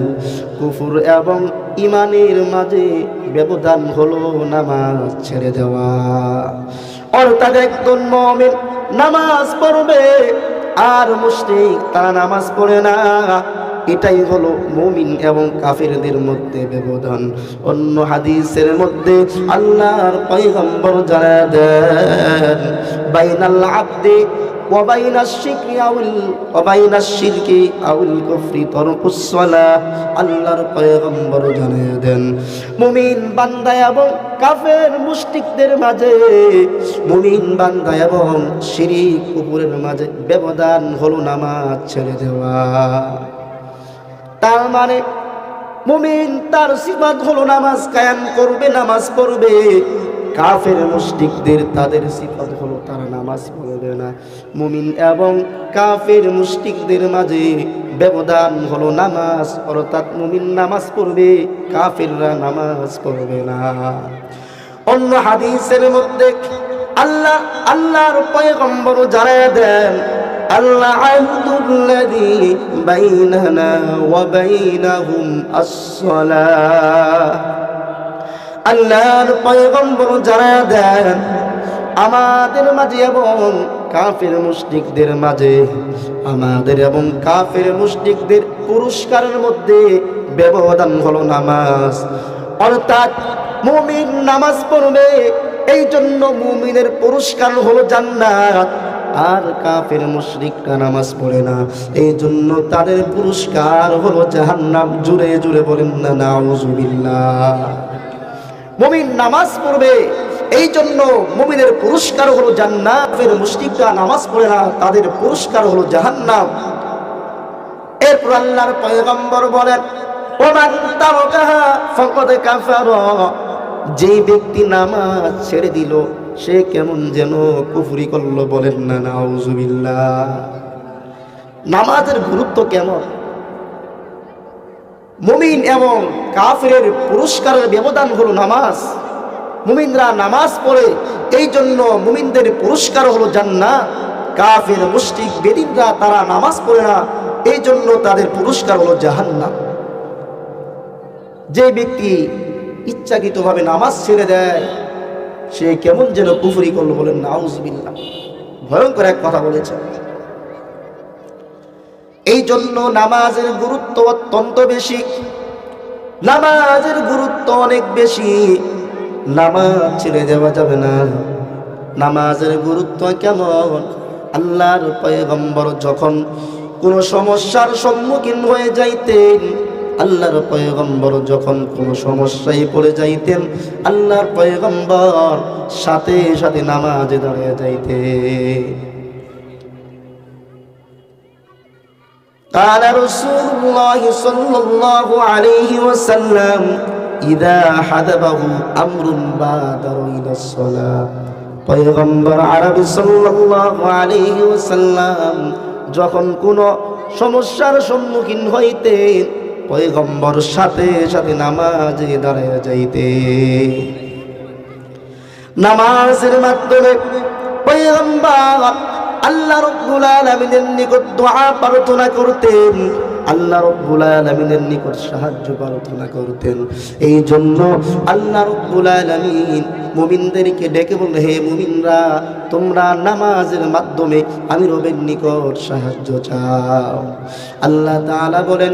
কুফর এবং ঈমানের মাঝে ব্যবধান হলো নামাজ ছেড়ে দেওয়া। অর্থাৎ একজন মুমিন নামাজ পড়বে আর মুশরিক তারা নামাজ পড়ে না, এটাই হলো মুমিন এবং কাফেরদের মধ্যে ব্যবধান। অন্য হাদিসের মধ্যে আল্লাহর পয়গম্বর জানা দেন বাইনাল আবদি ওয়া বাইনাশ শিরকি আউল কুফরি তারকুস সালাহ। আল্লাহর পয়গম্বর জানিয়ে দেন মুমিন বান্দা এবং কাফের মুশরিকদের মাঝে, মুমিন বান্দা এবং শিরক কুফরের মাঝে ব্যবধান হলো নামাজ ছেড়ে দেওয়া। তার মানে মুমিন তার সিফাত হলো নামাজ কায়েম করবে, নামাজ পড়বে। কাফের মুশরিকদের তাদের সিফাত হলো তারা নামাজ পড়বে না। মুমিন এবং কাফের মুশরিকদের মাঝে ব্যবধান হলো নামাজ, অর্থাৎ মুমিন নামাজ পড়বে, কাফেররা নামাজ পড়বে না। অন্য হাদিসের মধ্যে আল্লাহর পয়গম্বর জানিয়ে দেন আল্লাহ আহদুল্লাযী বাইনানা ওয়া বাইনাহুম আস-সালাহ। আল্লাহর পয়গম্বর জানিয়ে দেন আমাদের মাঝে এবং কাফের মুশরিকদের মাঝে, আমাদের এবং কাফের মুশরিকদের পুরস্কারের মধ্যে ব্যবধান হলো নামাজ। অর্থাৎ মুমিন নামাজ পড়বে, এই জন্য মুমিনের পুরস্কার হলো জান্নাত, আর কাফের মুশরিকরা নামাজ পড়ে না, এই জন্য তাদের পুরস্কার হলো জাহান্নাম। জুড়ে জুড়ে বলেন না নাউজুবিল্লাহ। মুমিন নামাজ পড়বে, এই জন্য মুমিনের পুরস্কার হলো জান্নাত। মুশরিকরা নামাজ পড়ে না, তাদের পুরস্কার হলো জাহান্নাম। এরপর আল্লাহর পয়গম্বর বলেন, ওমান তারাকাহা ফাকাদ কাফারা, যে ব্যক্তি নামাজ ছেড়ে দিল সে কেমন যেন কুফরি করলো। বলেন না নাউজুবিল্লাহ। নামাজের গুরুত্ব কেমন, মুমিন এবং কাফেরের পুরস্কারের ব্যবধান হলো নামাজ। মুমিনরা নামাজ পড়ে, এই জন্য মুমিনদের পুরস্কার হলো জান্নাত। কাফের মুশরিক বেদিনরা তারা নামাজ পড়ে না, এই জন্য তাদের পুরস্কার হলো জাহান্নাম। যে ব্যক্তি ইচ্ছাকৃতভাবে নামাজ ছেড়ে দেয় সে কেমন যেন কুফরি করলো। বলেন নাউজুবিল্লাহ। ভয়ঙ্কর এক কথা বলেছে। এই জন্য নামাজের গুরুত্ব অত্যন্ত বেশি, নামাজের গুরুত্ব অনেক বেশি। নামাজ ছেড়ে দেওয়া যাবে না। নামাজের গুরুত্ব কেমন, আল্লাহর পয়গম্বর যখন কোনো সমস্যার সম্মুখীন হয়ে যাইতেন, আল্লাহর পয়গম্বর যখন কোনো সমস্যায় পড়ে যাইতেন, আল্লাহর পয়গম্বর সাথে সাথে নামাজে দাঁড়িয়ে যাইতেন। قال رسول الله صلى الله عليه وسلم إذا حدبه أمر بادر إلى الصلاة। পয়গম্বর আরবি সাল্লাল্লাহু আলাইহি ওয়াসাল্লাম যখন কোনো সমস্যার সম্মুখীন হইতেন, পয়গম্বর সাথে সাথে নামাজে দাঁড়িয়ে যাইতেন। নামাজের মাধ্যমে পয়গম্বর আল্লাহ রাব্বুল আলামিনের নিকট দোয়া প্রার্থনা করতেন, আল্লাহ রাব্বুল আলামিনের নিকট সাহায্য প্রার্থনা করতেন। এই জন্য আল্লাহ রাব্বুল আলামিন মুমিনদেরকে ডেকে বললেন, হে মুমিনরা, তোমরা নামাজের মাধ্যমে আমি রবের নিকট সাহায্য চাও। আল্লাহ তাআলা বলেন,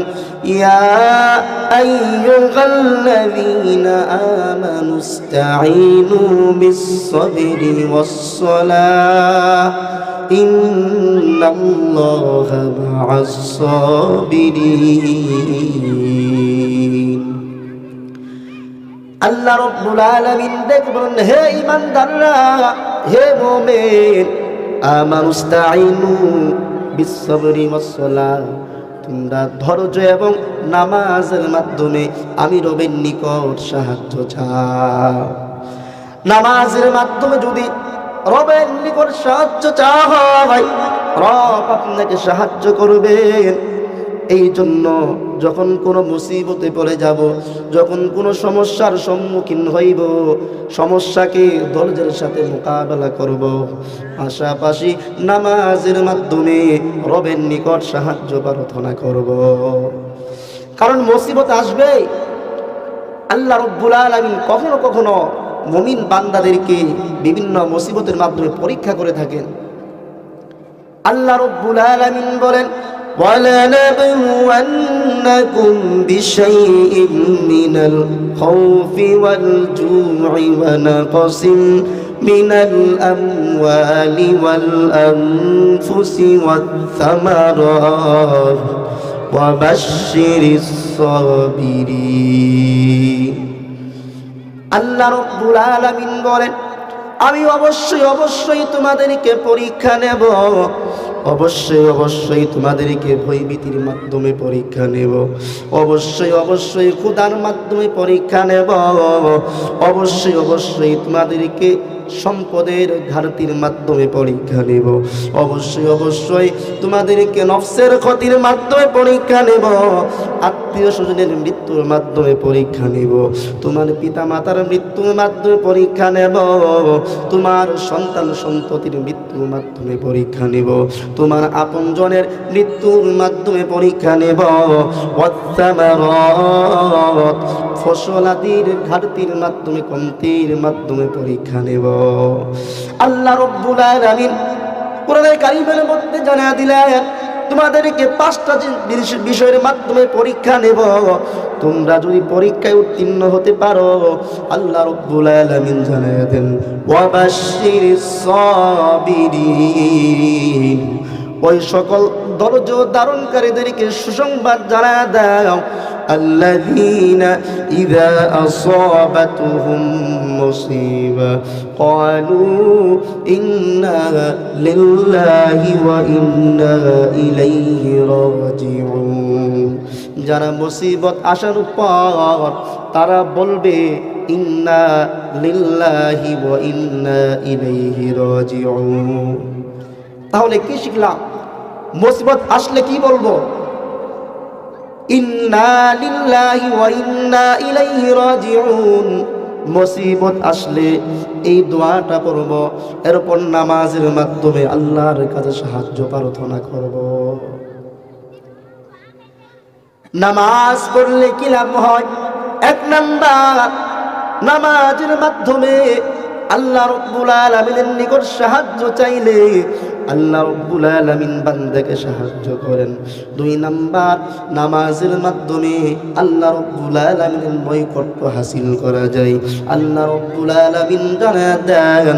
ইয়া আইয়ুহাল্লাযীনা আমানুস্তাঈনু বিস-সাবরি ওয়াস-সালাহ ইন্নাল্লাহা মা'আস-সাবিরিন। আল্লাহ রাব্বুল আলামিন দেখবেন, হে ঈমানদাররা, হে মুমিন, আমানুস্তাঈনু বিস-সাবরি ওয়াস-সালাহ, তোমরা ধৈর্য এবং নামাজের মাধ্যমে আমি রবের নিকট সাহায্য চাও। নামাজের মাধ্যমে যদি রবের নিকট সাহায্য চাওয়া হয়, রব আপনাকে সাহায্য করবেন। এই জন্য যখন কোনো মুসিবতে পড়ে যাব, যখন কোনো সমস্যার সম্মুখীন হইব, সমস্যাকে ধৈর্যের সাথে মোকাবেলা করব, পাশাপাশি নামাজের মাধ্যমে রবের নিকট সাহায্য প্রার্থনা করব। কারণ মুসিবত আসবে। আল্লাহ রাব্বুল আলামিন কখনো কখনো মুমিন বান্দাদেরকে বিভিন্ন মুসিবতের মাধ্যমে পরীক্ষা করে থাকেন। আল্লাহ রাব্বুল আলামিন বলেন, وَلَنَبْلُوَنَّكُمْ بِشَيْءٍ مِّنَ الْخَوْفِ وَالْجُوعِ وَنَقْصٍ مِّنَ الْأَمْوَالِ وَالْأَنفُسِ وَالثَّمَرَاتِ وَبَشِّرِ الصَّابِرِينَ। আল্লাহ রাব্বুল আলামিন বলেন, আমি অবশ্যই তোমাদেরকে পরীক্ষা নেব, অবশ্যই তোমাদেরকে ভয়ভীতির মাধ্যমে পরীক্ষা নেব, অবশ্যই ক্ষুধার মাধ্যমে পরীক্ষা নেব, অবশ্যই তোমাদেরকে সম্পদের ঘাটতির মাধ্যমে পরীক্ষা নেব, অবশ্যই তোমাদেরকে নফসের ক্ষতির মাধ্যমে পরীক্ষা নেব, আত্মীয় স্বজনের মৃত্যুর মাধ্যমে পরীক্ষা নেব, তোমার পিতা মাতার মৃত্যুর মাধ্যমে পরীক্ষা নেব, তোমার সন্তান সন্ততির মৃত্যুর মাধ্যমে পরীক্ষা নেব, তোমার আপনজনের মৃত্যুর মাধ্যমে পরীক্ষা নেব, ফসলাদির ঘাটতির মাধ্যমে কমতির মাধ্যমে পরীক্ষা নেব। আল্লাহ রাব্বুল আলামিন কোরআনুল কারীমের মধ্যে জানা দিলেন, তোমাদেরকে 5টা বিষয়ের মাধ্যমে পরীক্ষা নেব। তোমরা যদি পরীক্ষায় উত্তীর্ণ হতে পারো, আল্লাহ রাব্বুল আলামিন জানায় দেন, ওয়াবাশশিরিস সাবিরিন, ওই সকল ধৈর্য ধারণকারীদেরকে সুসংবাদ জানায় দাও, الذين إذا أصابتهم مصيبة قالوا إنا لله وإنا إليه راجعون যারা মুসিবত আসার পর তারা বলবে ইন্না লিল্লাহি ওয়া ইন্না ইলাইহি রাজিউন। তাহলে কি শিখলাম? মুসিবত আসলে কি বলবো? ইন্না লিল্লাহি ওয়া ইন্না ইলাইহি রাজিউন। মুসিবত আসলে এই দোয়াটা পড়ব, এরপর নামাজের মাধ্যমে আল্লাহর কাছে সাহায্য প্রার্থনা করব। নামাজ পড়লে কি লাভ হয়? এক নাম্বার, নামাজের মাধ্যমে আল্লাহ রাব্বুল আলামিনের নিকট সাহায্য চাইলে আল্লাহ রাব্বুল আলামিন বান্দাকে সাহায্য করেন। দুই নাম্বার, নামাজের মাধ্যমে আল্লাহ রাব্বুল আলামিনের নৈকট্য হাসিল করা যায়। আল্লাহ রাব্বুল আলামিন জানায় দেন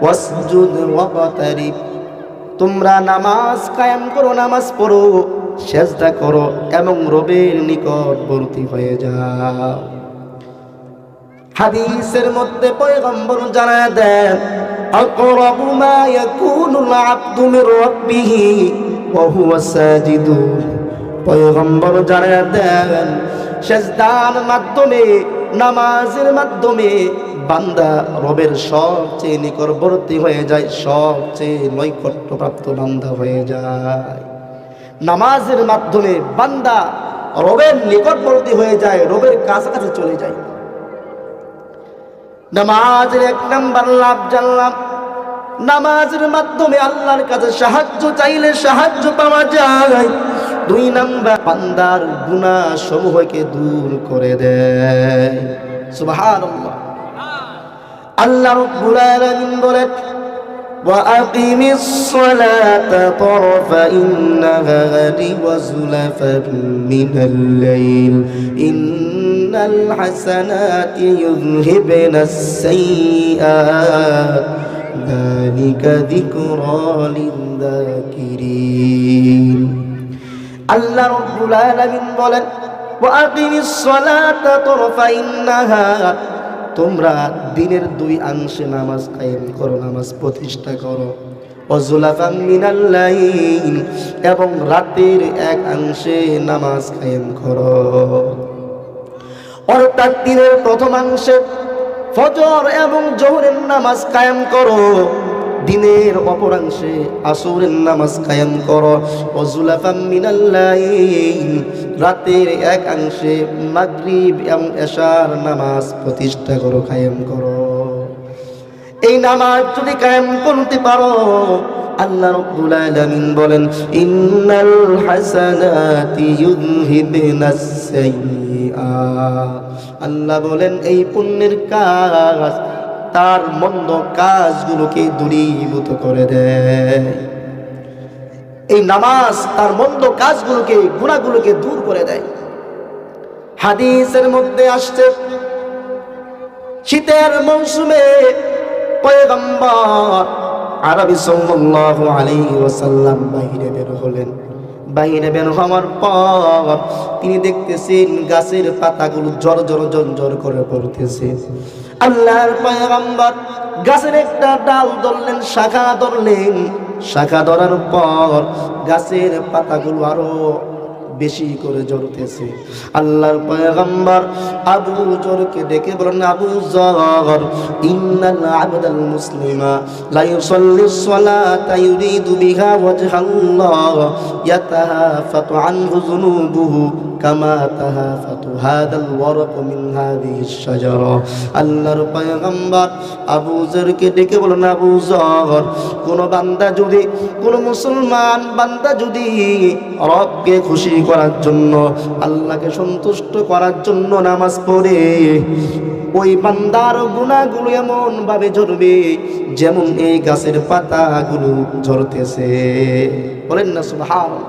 ওয়াসজুদ ওয়াকতারিব, তোমরা নামাজ কায়েম করো, নামাজ পড়ো, সেজদা করো এবং রবের নিকটবর্তী হয়ে যাও। হাদিসের মধ্যে পয়গম্বর জানায় দেন আকরাবু মা ইয়াকুনুল আবদু মির রাব্বিহি ওয়া হুয়া সাজিদুন। পয়গম্বর জানায় দেন সেজদার মাধ্যমে, নামাজের মাধ্যমে বান্দা রবের সবচেয়ে নিকটবর্তী হয়ে যায়, সবচেয়ে নৈকট্যপ্রাপ্ত বান্দা হয়ে যায়। নামাজের মাধ্যমে বান্দা রবের নিকটবর্তী হয়ে যায়, রবের কাছাকাছি চলে যায়। নামাজের এক নাম্বার লাভ জানলাম, নামাজের মাধ্যমে আল্লাহর কাছে সাহায্য চাইলে সাহায্য পাওয়া যায়। দুই নাম্বার, বান্দার গুনাহ সমূহকে দূর করে দেয়। সুবহানাল্লাহ। আল্লাহ রাব্বুল আলামিন বলেন وأقم الصلاة طرفي النهار وزلفا من الليل إن الحسنات يذهبن السيئات ذلك ذكرى للذاكرين। আল্লাহ রাব্বুল আলামিন বলেন وأقم الصلاة طرفي النهار, তোমরা দিনের দুই অংশে নামাজ কায়েম করো, নামাজ প্রতিষ্ঠা করো। ওয়াজুলাফাম মিনাল লাইল, এবং রাতের এক অংশে নামাজ কায়েম করো। অর্থাৎ দিনের প্রথম অংশে ফজর এবং জোহরের নামাজ কায়েম করো, দিনের অপরাংশে আসরের নামাজ কায়েম করো। ওয়াজুলাফাম মিনাল লাইল, রাতের এক অংশে মাগরিব এবং এশার নামাজ প্রতিষ্ঠা করো, কায়েম করো। এই নামাজ যদি কায়েম করতে পারো, আল্লাহ রাব্বুল আলামিন বলেন ইন্নাল হাসানাতি ইউযহিবনাস সাইয়্যাত, আল্লাহ বলেন এই পুণ্যের কাজ তার মন্দ কাজগুলোকে দূরীভূত করে দেয়। এই নামাজ তার মন্দ কাজগুলোকে, গুনাহগুলোকে দূর করে দেয়। হাদিসের মধ্যে আসছে শীতের মৌসুমে পয়গম্বর আরবি সাল্লাল্লাহু আলাইহি ওয়াসাল্লাম বাইরে বের হলেন। বাইরে বের হওয়ার পর তিনি দেখতেছেন গাছের পাতাগুলো জর করে পড়তেছে। আল্লাহর পয়গম্বর গাছের একটা ডাল ধরলেন, শাখা ধরলেন। শাখা ধরার পর গাছের পাতাগুলো আরো বেশি করে ঝরতেছে। আল্লাহর পয়গম্বর আবু যরকে ডেকে বলেন আবু যর, ইন্নাল আবদাল মুসলিমা লা ইউসাল্লি সালাতা ইউরিদু বিহা ওয়াজহাল্লাহ ইয়াতাহাফাতু আনহু যুনুবুহু কামা তাহাফাতু হাদাল ওয়ারাক মিন হাদিহিশ শাজারা। আল্লাহর পয়গম্বর আবু যরকে ডেকে বলেন আবু যর, কোন বান্দা যদি, কোন মুসলমান বান্দা যদি রবকে খুশি করার জন্য, আল্লাহকে সন্তুষ্ট করার জন্য নামাজ পড়ে, ওই বান্দার গুনাহগুলো এমন ভাবে ঝরবে যেমন এই গাছের পাতাগুলো ঝরতেছে। বলেন না সুবহানাল্লাহ।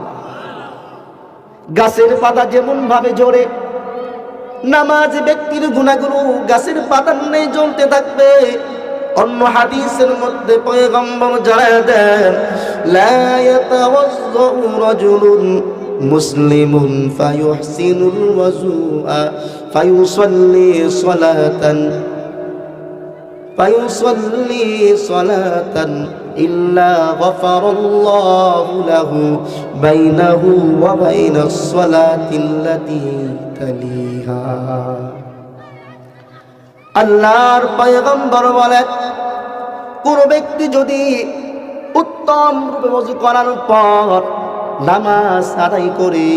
গাছের পাতা যেমন ভাবে ঝরে, নামাজ ব্যক্তির গুনাহগুলো গাছের পাতার ন্যায় জ্বলতে থাকবে। অন্য হাদিসের মধ্যে পয়গম্বর জানায় দেন লা ইয়াতাওয়াজ্জাউ রাজুলুন মুসলিমুন ফায়ুহসিনুল ওযুআ ফায়ুসাল্লি সালাতান ইল্লা গফারাল্লাহু লাহু বাইনাহু ওয়া বাইনাস সালাতিল্লাতী তালিহা। আল্লাহর পয়গম্বর বলেন, কোন ব্যক্তি যদি উত্তম রূপে ওযু করার পর নামাজ আদায় করে,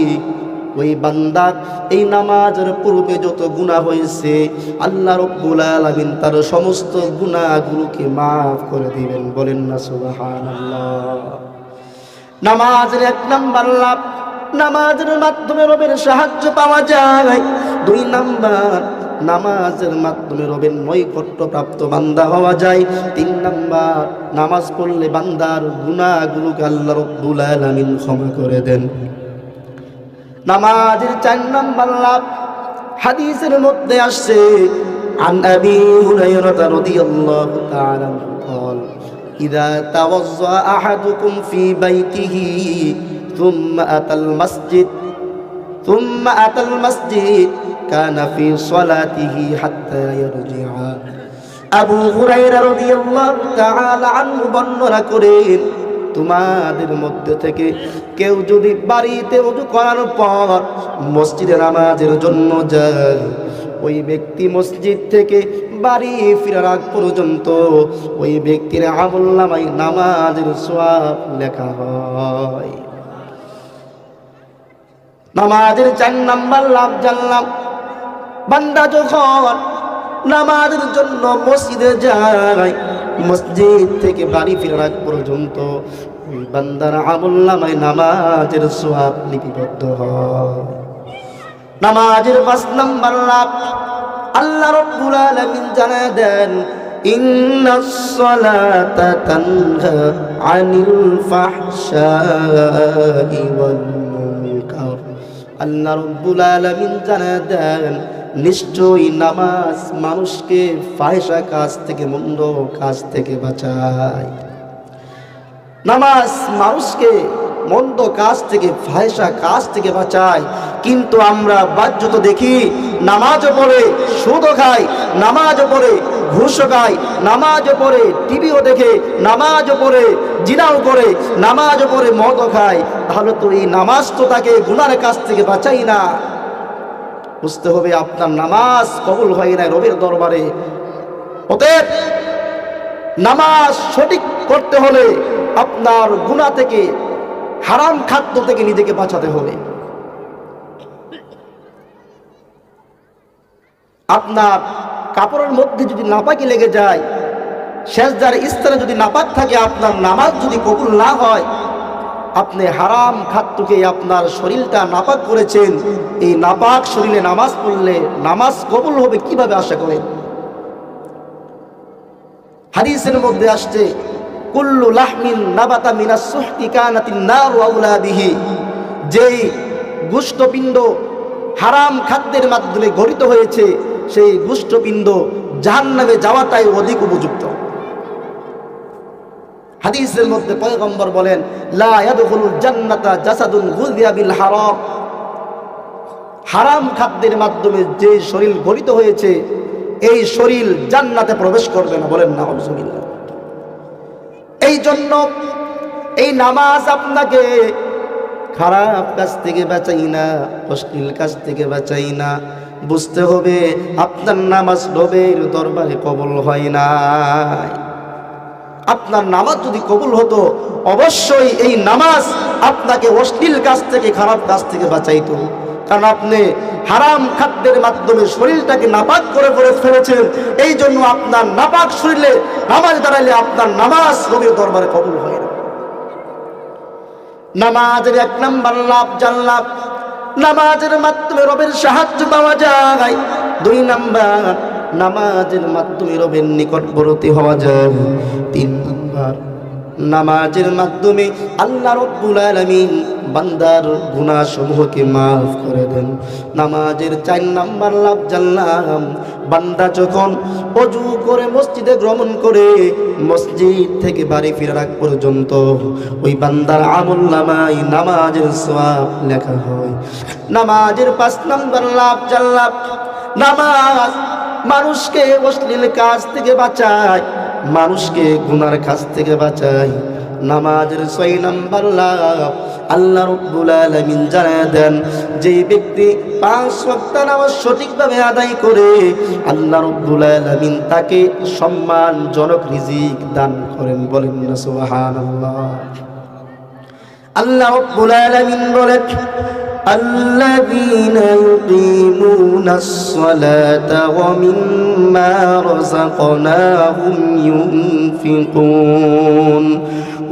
ওই বান্দা এই নামাজের পূর্বে যত গুনাহ হয়েছে আল্লাহ রাব্বুল আলামিন তার সমস্ত গুনাহগুলোকে মাফ করে দিবেন। বলেন না সুবহানাল্লাহ। নামাজের এক নাম্বার লাভ, নামাজের মাধ্যমে রবের সাহায্য পাওয়া যায়। 2 নাম্বার, নামাজের মাধ্যমে রবের নৈকট্য প্রাপ্ত বান্দা হওয়া যায়। 3 নাম্বার, নামাজ পড়লে বান্দার গুনাহগুলোকে আল্লাহ রাব্বুল আলামিন ক্ষমা করে দেন। নামাজের 4 নাম্বার লাভ, হাদিসের মধ্যে আসছে, আন আবি হুরায়রা রাদিয়াল্লাহু তাআলা قال إذا توضأ أحدكم في بيته ثم أتى المسجد كان في صلاته حتى يرجع। আবু হুরায়রা রাদিয়াল্লাহু তাআলা আনহু বর্ণনা করেন, তোমাদের মধ্যে থেকে কেউ যদি বাড়িতে ওযু করার পর মসজিদে নামাজের জন্য যায়, ওই ব্যক্তি মসজিদ থেকে বাড়ি ফেরার আগ পর্যন্ত ওই ব্যক্তির আমলনামায় নামাজের সওয়াব লেখা হয়। নামাজের 4 নাম্বার লাভ জানলাম, বান্দা যখন নামাজের জন্য মসজিদে যায়, মসজিদ থেকে বাড়ি ফেরার আগ পর্যন্ত ওই বান্দার আমলনামায় নামাজের সওয়াব লিপিবদ্ধ হয়। নামাজের 5 নাম্বার লাভ, আল্লাহ রাব্বুল আলামিন জানায় দেন, ইন্নাস সালাতা তানহা আনিল ফাহশাই ওয়াল মুনকার। আল্লাহ রাব্বুল আলামিন জানায় দেন, নিশ্চয়ই নামাজ মানুষকে ফাহিশা কাজ থেকে, মন্দ কাজ থেকে বাঁচায়। নামাজ মানুষকে মন্দ কাজ থেকে, ফাহিশা কাজ থেকে বাঁচায়। কিন্তু আমরা বাহ্যত দেখি, নামাজও পড়ে সুদও খায়, নামাজও পড়ে ঘুষও খায়, নামাজও পড়ে টিভিও দেখে, নামাজও পড়ে জিনাও করে, নামাজও পড়ে মদও খায়। তাহলে তো এই নামাজ তো তাকে গুনাহের কাজ থেকে বাঁচাই না। বুঝতে হবে আপনার নামাজ কবুল হয় না রবের দরবারে। অতএব নামাজ সঠিক করতে হলে আপনার গুনাহ থেকে, হারাম খাদ্য থেকে নিজেকে বাঁচাতে হবে। আপনার কাপড়ের মধ্যে যদি নাপাকি লেগে যায়, সেজদার স্থানে যদি নাপাক থাকে, আপনার নামাজ যদি কবুল না হয়, আপনি হারাম খাদ্যকে আপনার শরীরটা নাপাক করেছেন। এই নাপাক শরীরে নামাজ পড়লে নামাজ কবুল হবে কিভাবে আশা করেন? হাদিসের মধ্যে আসছে, কুল্লু লাহমিন নাবাতা মিনাস সুহতি কানাতিন নারু আউলা বিহি। যেই গোশতপিণ্ড হারাম খাদ্যের মাধ্যমে গঠিত হয়েছে, সেই গোশতপিণ্ড জাহান্নামে যাওয়াটাই অধিক উপযুক্ত। হাদিসের মধ্যে পয়গম্বর বলেন, লা ইয়াদখুলুল জান্নাতা জাসাদুন গুযিয়া বিল হারাম। হারাম খাদ্যের মাধ্যমে যে শরীর গঠিত হয়েছে, এই শরীর জান্নাতে প্রবেশ করবে না। বলেন নাউযুবিল্লাহ। এই জন্য এই নামাজ আপনাকে খারাপ কাজ থেকে বাঁচাই না, অশ্লীল কাজ থেকে বাঁচাই না। বুঝতে হবে আপনার নামাজ রবের দরবারে কবুল হয় না। আপনার নামাজ যদি কবুল হতো, অবশ্যই এই নামাজ আপনাকে অশ্লীল কাজ থেকে, খারাপ কাজ থেকে বাঁচাইতো। কারণ আপনি হারাম খাদ্যের মাধ্যমে শরীরটাকে নাপাক করে ফেলেছেন। এই জন্য আপনার নাপাক শরীরে নামাজ দাঁড়াইলে আপনার নামাজ রবের দরবারে কবুল হয় না। নামাজের 1 নাম্বার লাভ জানলাম, নামাজের মাধ্যমে রবের সাহায্য পাওয়া যায়। 2 নাম্বার, নামাজের মাধ্যমে রবের নিকটবর্তী হওয়া যায়। 3 নাম্বার, নামাজের মাধ্যমে আল্লাহ রাব্বুল আলামিন বান্দার গুনাহসমূহকে মাফ করে দেন। নামাজের 4 নাম্বার লাভ জানলাম, বান্দা যখন ওযু করে মসজিদে গমন করে মসজিদ থেকে বাড়ি ফেরার আগ পর্যন্ত ওই বান্দার আমলনামায় নামাজের সওয়াব লেখা হয়। নামাজের 5 নাম্বার লাভ জানলাম, নামাজ মানুষকে অশ্লীল কাজ থেকে বাঁচায়, মানুষকে গুনার কাজ থেকে বাঁচায়। নামাজের 6 নাম্বার লাভ আল্লাহ রাব্বুল আলামিন জানায় দেন, যে ব্যক্তি 5 ওয়াক্ত নামাজ সঠিকভাবে আদায় করে আল্লাহ রাব্বুল আলামিন তাকে সম্মানজনক রিজিক দান করেন। বলেন না সুবহানাল্লাহ। আল্লাহ রাব্বুল আলামিন বলেন, الذين يقيمون الصلاة ومما رزقناهم ينفقون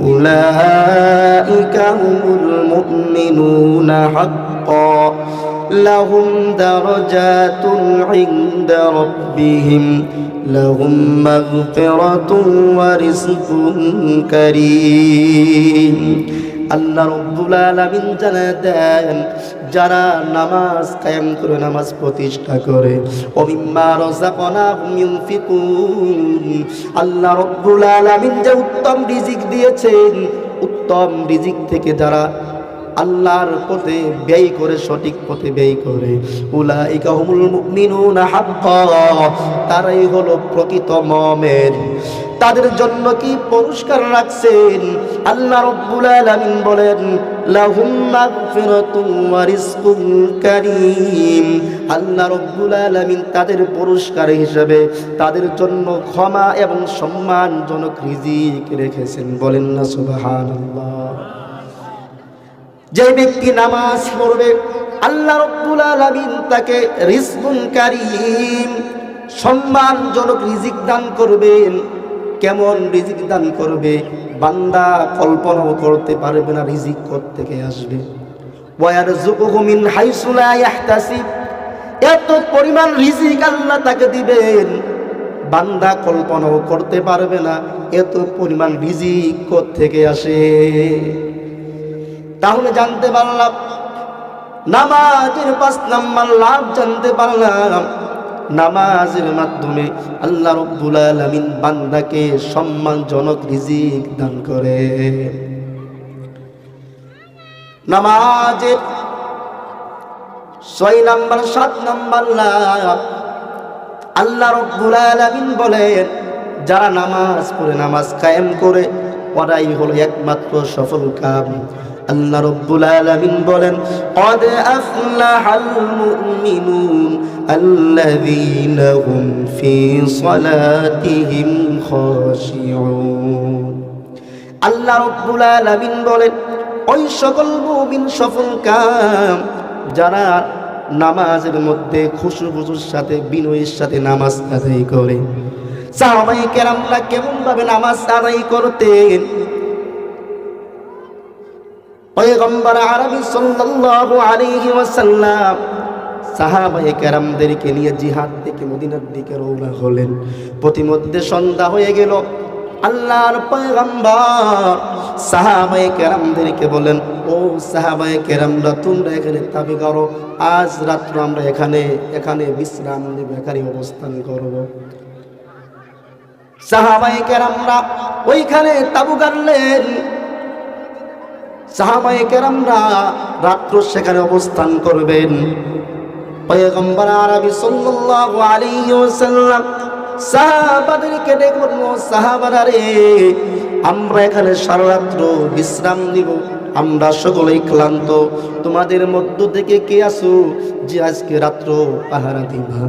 أولئك هم المؤمنون حقا لهم درجات عند ربهم لهم مغفرة ورزق كريم। আল্লাহ রাব্বুল আলামিন জানায় দেন, যারা নামাজ কায়েম করে নামাজ প্রতিষ্ঠা করে ও মিম্মা রাযাকনাহুম ইউনফিকুন, আল্লাহ রাব্বুল আলামিন যে উত্তম রিজিক দিয়েছেন, উত্তম রিজিক থেকে যারা আল্লাহর পথে ব্যয় করে, সঠিক পথে ব্যয় করে, উলাইকা হুমুল মুমিনুনা হাক্কা, তারাই হলো প্রকৃত মুমিন। তাদের জন্য কি পুরস্কার রাখছেন? আল্লাহ রাব্বুল আলামিন বলেন, লাহুম মাগফিরাতুন ওয়া রিজকুন কারীম। আল্লাহ রাব্বুল আলামিন তাদের পুরস্কার হিসেবে তাদের জন্য ক্ষমা এবং সম্মানজনক রিজিক রেখেছেন। বলেন না সুবহানাল্লাহ। যে ব্যক্তি নামাজ পড়বে আল্লাহ রাব্বুল আলামিন তাকে রিজকুন কারীম, সম্মানজনক রিজিক দান করবেন। কেমন রিজিক দান করবে? বান্দা কল্পনাও করতে পারবে না রিজিক কোথা থেকে আসবে। ওয়ারযুকুহু মিন হাইসু লা ইয়াহতাসিব, এত পরিমাণ রিজিক আল্লাহ তাকে দিবেন, বান্দা কল্পনাও করতে পারবে না এত পরিমাণ রিজিক কোথা থেকে আসে। তাহলে জানতে পারলাম নামাজের 5 নাম্বার লাভ জানতে পারলাম, নামাজের মাধ্যমে আল্লাহ রাব্বুল আলামিন বান্দাকে সম্মানজনক রিজিক দান করে। নামাজের 6 নাম্বার 7 নাম্বার লাভ আল্লাহ রাব্বুল আলামিন বলেন, যারা নামাজ পড়ে নামাজ কায়েম করে ওরাই হলো একমাত্র সফল কাম। আল্লাহ রাব্বুল আলামিন বলেন, ক্বাদ আফলাহাল মুমিনুন আল্লাযীনা হুম ফী সালাতিহিম খাশিউন। আল্লাহ রাব্বুল আলামিন বলেন, ওই সকল মুমিন সফল কাম যারা নামাজের মধ্যে খুশু-খুশুর সাথে, বিনয়ের সাথে নামাজ আদায় করে। সাহাবায়ে কেরামরা কেমন ভাবে নামাজ আদায় করতেন? পয়গম্বর আরবি সাল্লাল্লাহু আলাইহি ওয়াসাল্লাম সাহাবায়ে কেরামদেরকে নিয়ে জিহাদ থেকে মদিনার দিকে রওনা হলেন। প্রতিমধ্যে সন্ধ্যা হয়ে গেল। আল্লাহর পয়গম্বর সাহাবায়ে কেরামদেরকে বলেন, ও সাহাবায়ে কেরামরা, তোমরা এখানে তাবি করো, আজ রাত্র আমরা এখানে বিশ্রাম নেব, এখানে অবস্থান করব। সাহাবায়ে কেরামরা ওইখানে তাবু গাড়লেন। সাহাবায়ে কেরামরা রাত্র সেখানে অবস্থান করবেন। পয়গম্বর আরবি সাল্লাল্লাহু আলাইহি ওয়াসাল্লাম সাহাবাদেরকে ডেকে বলল, সাহাবারা রে, আমরা এখানে সারা রাত্র বিশ্রাম নিব, আমরা সকলেই ক্লান্ত। তোমাদের মধ্য থেকে কে আসো যে আজকে রাত্র পাহারা দিবা?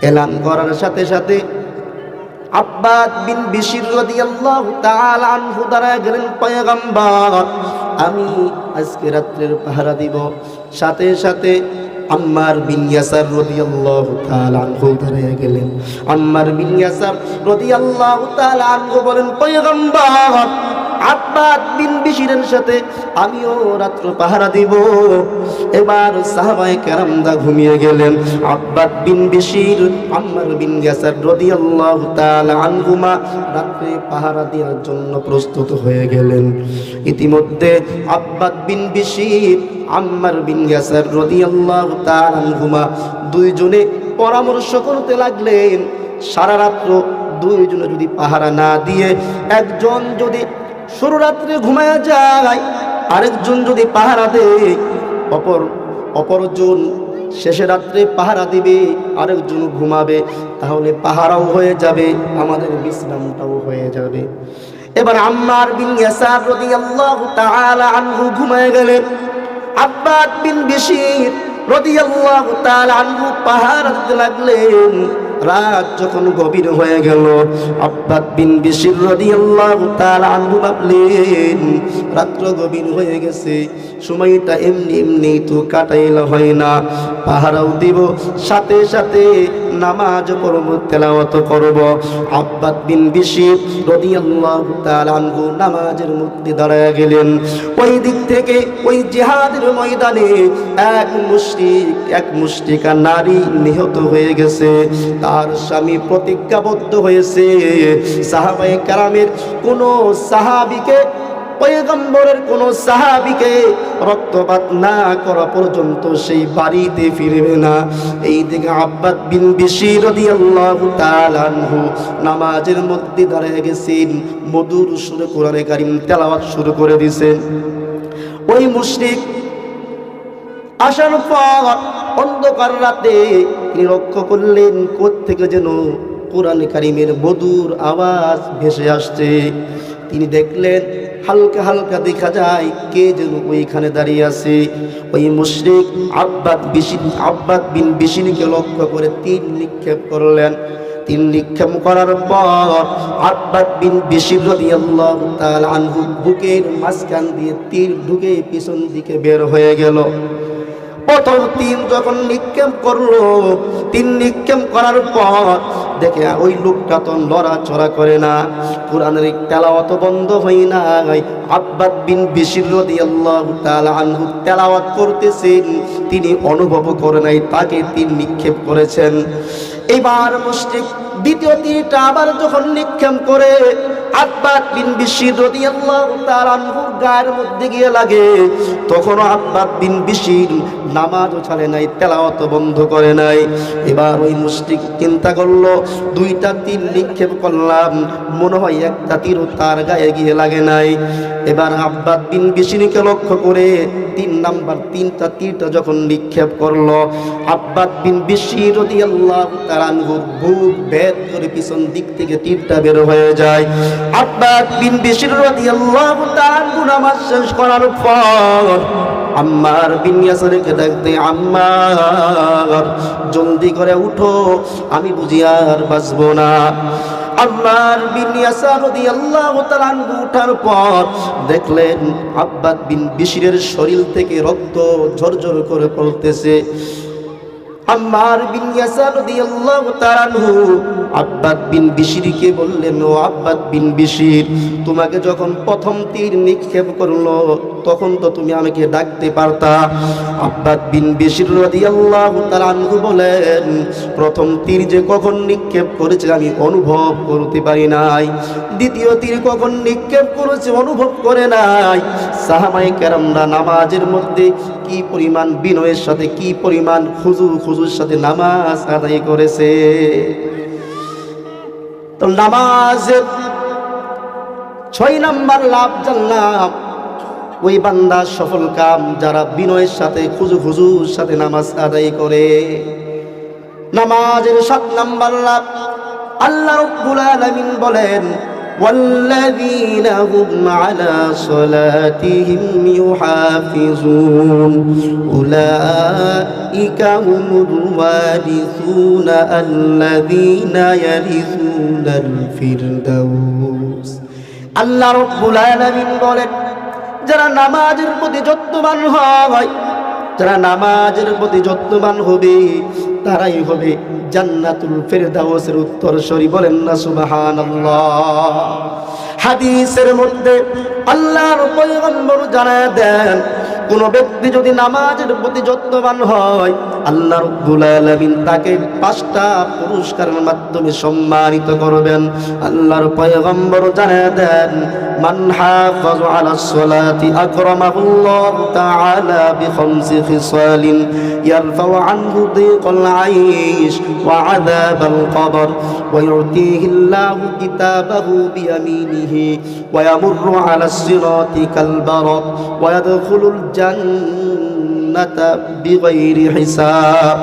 এলান করার সাথে সাথে আব্বাদ বিন বিশির রাদিয়াল্লাহু তাআলা আনহু দাঁড়ায় গেলেন, পয়গম্বর আমি আজকে রাত্রের পাহারা দিব। সাথে সাথে আম্মার বিন ইয়াসার রাদিয়াল্লাহু তাআলা আনহু দাঁড়ায় গেলেন। আম্মার বিন ইয়াসার রাদিয়াল্লাহু তাআলা আনহু বলেন, পয়গম্বর আব্বাদ বিন বিশিরের সাথে আমিও রাত্র পাহারা দিব। এবার সাহাবায়ে কেরামরা ঘুমিয়ে গেলেন। আব্বাদ বিন বিশির, আম্মার বিন ইয়াসার রাদিয়াল্লাহু তাআলা আনহুমা রাত্রে পাহারা দেওয়ার জন্য প্রস্তুত হয়ে গেলেন। ইতিমধ্যে আব্বাদ বিন বিশির, আম্মার বিন ইয়াসার রাদিয়াল্লাহু তাআলা আনহুমা দুইজনে পরামর্শ করতে লাগলেন, সারা রাত্র দুইজনে যদি পাহারা না দিয়ে একজন যদি শুরু রাত্রে ঘুমায়া যায়, আরেকজন যদি পাহারা দেয়, অপরজন শেষে রাত্রে পাহারা দিবে, আরেকজন ঘুমাবে, তাহলে পাহারাও হয়ে যাবে, আমাদের বিশ্রামটাও হয়ে যাবে। এবার আম্মার বিন ইয়াসার রাদিয়াল্লাহু তাআলা আনহু ঘুমায় গেলেন। আব্বাদ বিন বিশির রাদিয়াল্লাহু তাআলা আনহু পাহারা দিতে লাগলেন। রাত যখন গভীর হয়ে গেল, আব্বাদ বিন বিশির রাদিয়াল্লাহু তাআলা আনহু ভাবলেন রাত্র গভীর হয়ে গেছে, সময়টা এমনি এমনি তো কাটাইলে হয় না, পাহারাও দিব, সাথে সাথে নামাজ পড়ব, তেলাওয়াত করব। আব্বাদ বিন বিশির রাদিয়াল্লাহু তাআলা আনহু নামাজের মধ্যে দাঁড়ায় গেলেন। ওই দিক থেকে ওই জিহাদের ময়দানে এক মুশরিকা নারী নিহত হয়ে গেছে। তার স্বামী প্রতিজ্ঞাবদ্ধ হয়েছে সাহাবায়ে কেরামের কোন সাহাবীকে, পয়গম্বরের কোন সাহাবীকে রক্তপাত না করা পর্যন্ত সেই বাড়িতে ফিরবে না। এই দিকে আব্বাদ বিন বিশির রাদিয়াল্লাহু তাআলা আনহু নামাজের মধ্যে দাঁড়িয়ে গেছেন, মধুর সুরে কোরআনে কারীম তেলাওয়াত শুরু করে দিয়েছেন। ওই মুশরিক আসার পর অন্ধকার রাতে তিনি লক্ষ্য করলেন কোত্থেকে যেন কোরআনে কারীমের মধুর আওয়াজ ভেসে আসছে। তিনি দেখলেন হালকা হালকা দেখা যায় কে যেন ওইখানে দাঁড়িয়ে আছে। ওই মুশরিক আব্বাদ বিন বিশিরকে লক্ষ্য করে তীর নিক্ষেপ করলেন। তীর নিক্ষেপ করার পর আব্বাদ বিন বিশির রাদিয়াল্লাহু তাআলা আনহু বুকের মাঝখান দিয়ে তীর ঢুকে পিছন দিকে বের হয়ে গেল। প্রথম তীর যখন নিক্ষেপ করলো, তীর নিক্ষেপ করার পর দেখে ওই লোকটা তো লড়াচড়া করে না, কোরআনের তেলাওয়াত বন্ধ হয় না। আব্বাদ বিন বিশির রাদিয়াল্লাহু তাআলা আনহু তেলাওয়াত করতেছেন, তিনি অনুভব করে নাই তাকে তীর নিক্ষেপ করেছেন। এবার মুশরিক দ্বিতীয় তীরটা আবার যখন নিক্ষেপ করে আব্বাদ বিন বিশির রাদিয়াল্লাহু তাআলা আনহুর গায়ের মধ্যে গিয়ে লাগে, তখন আব্বাদ বিন বিশির নামাজও ছাড়ে নাই, তেলাওয়াত বন্ধ করে নাই। এবার ওই মুশরিক চিন্তা করলো দুইটা তীর নিক্ষেপ করলাম, মনে হয় একটা তীরও তার গায়ে গিয়ে লাগে নাই। এবার আব্বাদ বিন বিশিরকে লক্ষ্য করে তিনটা তীরটা যখন নিক্ষেপ করলো, আব্বাদ বিন বিশির রাদিয়াল্লাহু তাআলা আনহুর বুক ভেদ করে পিছন দিক থেকে তীরটা বের হয়ে যায়। আব্বাদ বিন বিশির রাদিয়াল্লাহু তাআলা আনহু নামাজ শেষ করার পর আম্মার বিন ইয়াসারকে ডাকতে, আম্মার জলদি করে উঠো, আমি বুঝি আর বাঁচবো না। আম্মার বিন ইয়াসার রাদিয়াল্লাহু তাআলা আনহু ওঠার পর দেখলেন আব্বাদ বিন বিশিরের শরীর থেকে রক্ত ঝরঝর করে পড়তেছে। আম্মার বিন ইয়াসার রাদিয়াল্লাহু তাআলা আনহু আব্বাদ বিন বিশিরকে বললেন, ও আব্বাদ বিন বিশির, তোমাকে যখন প্রথম তীর নিক্ষেপ করলো তখন তো তুমি আমাকে ডাকতে পারতা। আব্বাদ বিন বিশির রাদিয়াল্লাহু তাআলা আনহু বলেন, প্রথম তীর যে কখন নিক্ষেপ করেছে আমি অনুভব করতে পারি নাই, দ্বিতীয় তীর কখন নিক্ষেপ করেছে অনুভব করে নাই। সাহাবায়ে কেরামরা নামাজের মধ্যে কি পরিমাণ বিনয়ের সাথে, কি পরিমাণ খুজুর সাথে নামাজ আদায় করেছে। তো নামাজের 6 নাম্বার লাভ জানলাম, ওই বান্দা সফল কাম যারা বিনয়ের সাথে খুজুর সাথে নামাজ আদায় করে। নামাজের 7 নাম্বার লাভ, আল্লাহ রাব্বুল আলামিন বলেন, والذين هم على صلاتهم يحافظون أولئك هم الوارثون الذين يرثون الفردوس। আল্লাহ রাব্বুল আলামিন বলেন, যারা নামাজের প্রতি যত্নবান হয়, যারা নামাজের প্রতি যত্নবান হবে তারাই হবে জান্নাতুল ফেরদাউসের উত্তরসূরি। বলেন না সুবহানাল্লাহ। হাদিসের মধ্যে আল্লাহর পয়গম্বর জানায় দেন, কোন ব্যক্তি যদি নামাজের প্রতি যত্নবান হয়, আল্লাহ রাব্বুল আলামিন তাকে 5টা পুরস্কারের মাধ্যমে সম্মানিত করবেন। আল্লাহর পয়গম্বর জানায় দেন, মান হাফাযা আলাস সালাতি আকরামাহুল্লাহু তাআলা বিখামসি খিসালিন ইয়ারফাউ আনহু দিকাল আইশ ওয়া আযাবাল কবর ওয়া ইউতিহিল্লাহু কিতাবাহু বিয়ামিনিহি ওয়া ইয়ামুররু আলাস সিরাতি কাল বারাক ওয়া ইয়াদখুলুল জান্নাতা বিগাইরি হিসাব।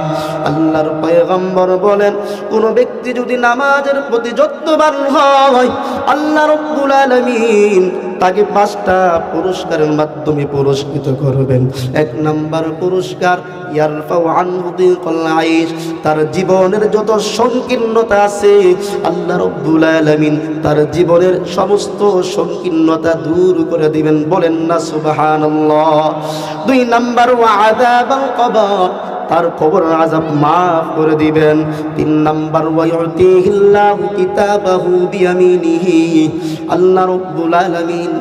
আল্লাহর পয়গম্বর বলেন, কোন ব্যক্তি যদি নামাজের প্রতি যত্নবান হয়, আল্লাহ রাব্বুল আলামিন তাকে 5টা পুরস্কারের মাধ্যমে পুরস্কৃত করবেন। 1 নাম্বার পুরস্কার, ইয়ারফাউ আনহু দিকাল আইশ, তার জীবনের যত সংকীর্ণতা আছে আল্লাহ রাব্বুল আলামিন তার জীবনের সমস্ত সংকীর্ণতা দূর করে দিবেন। বলেন না সুবহানাল্লাহ। 2 নাম্বার, ওয়া আযাবাল কবর, তার কবরের আযাব মাফ করে দিবেন। 3 নাম্বার, ওয়া ইউতিহিল্লাহু কিতাবাহু বিয়ামিনিহি, আল্লাহ রাব্বুল আলামিন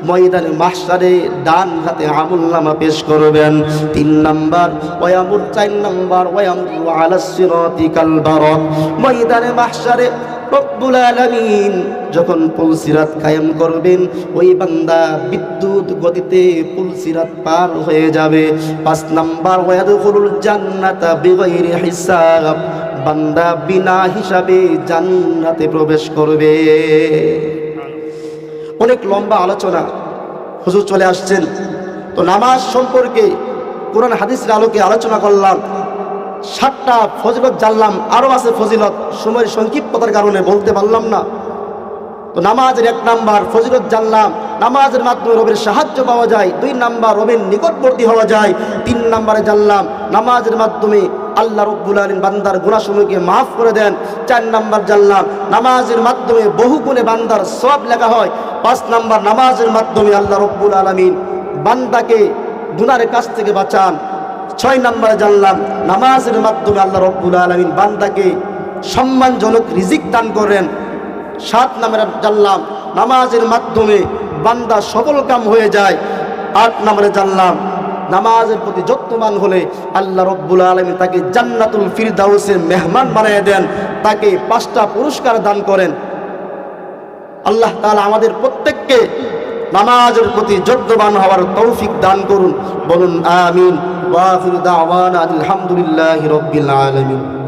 ময়দানে মাহশারে ডান হাতে আমলনামা পেশ করবেন। 3 নাম্বার, 4 নাম্বার, ওয়ায়ামুরু আলাস সিরাতি কাল বারাক, ময়দানে মাহশারে রব্বুল আলামিন যখন পুলসিরাত কায়েম করবেন, ওই বান্দা বিদ্যুৎ গতিতে পুলসিরাত পার হয়ে যাবে। 5 নাম্বার, ওয়ায়াদখুলুল জান্নাতা বিগাইরি হিসাব, বান্দা বিনা হিসাবে জান্নাতে প্রবেশ করবে। অনেক লম্বা আলোচনা, হুজুর চলে আসছেন, তো নামাজ সম্পর্কে কোরআন হাদিসের আলোকে আলোচনা করলাম। 7টা ফজিলত জানলাম, আরও আছে ফজিলত, সময়ের সংক্ষিপ্ততার কারণে বলতে পারলাম না। তো নামাজের 1 নাম্বার ফজিলত জানলাম, নামাজের মাধ্যমে রবের সাহায্য পাওয়া যায়। 2 নাম্বার, রবের নিকটবর্তী হওয়া যায়। 3 নাম্বারে জানলাম, নামাজের মাধ্যমে আল্লাহ রাব্বুল আলামিন বান্দার গুনাহসমূহকে মাফ করে দেন। 4 নাম্বার জানলাম, নামাজের মাধ্যমে বহু গুণে বান্দার সওয়াব লেখা হয়। 5 নাম্বার, নামাজের মাধ্যমে আল্লাহ রাব্বুল আলামিন বান্দাকে গুনাহের কাছ থেকে বাঁচান। 6 নাম্বারে জানলাম, নামাজের মাধ্যমে আল্লাহ রাব্বুল আলামিন বান্দাকে সম্মানজনক রিজিক দান করেন। 7 নাম্বারে জানলাম, নামাজের মাধ্যমে বান্দা সফল কাম হয়ে যায়। 8 নাম্বারে জানলাম, নামাজের প্রতি যত্নবান হলে আল্লাহ রাব্বুল আলামিন তাকে জান্নাতুল ফিরদাউসের মেহমান বানিয়ে দেন, তাকে 5টা পুরস্কার দান করেন। আল্লাহ তাআলা আমাদের প্রত্যেককে নামাজের প্রতি যত্নবান হওয়ার তৌফিক দান করুন। বলুন আমিন। ওয়া আখিরু দাওয়ানা আলহামদুলিল্লাহি রাব্বিল আলামিন।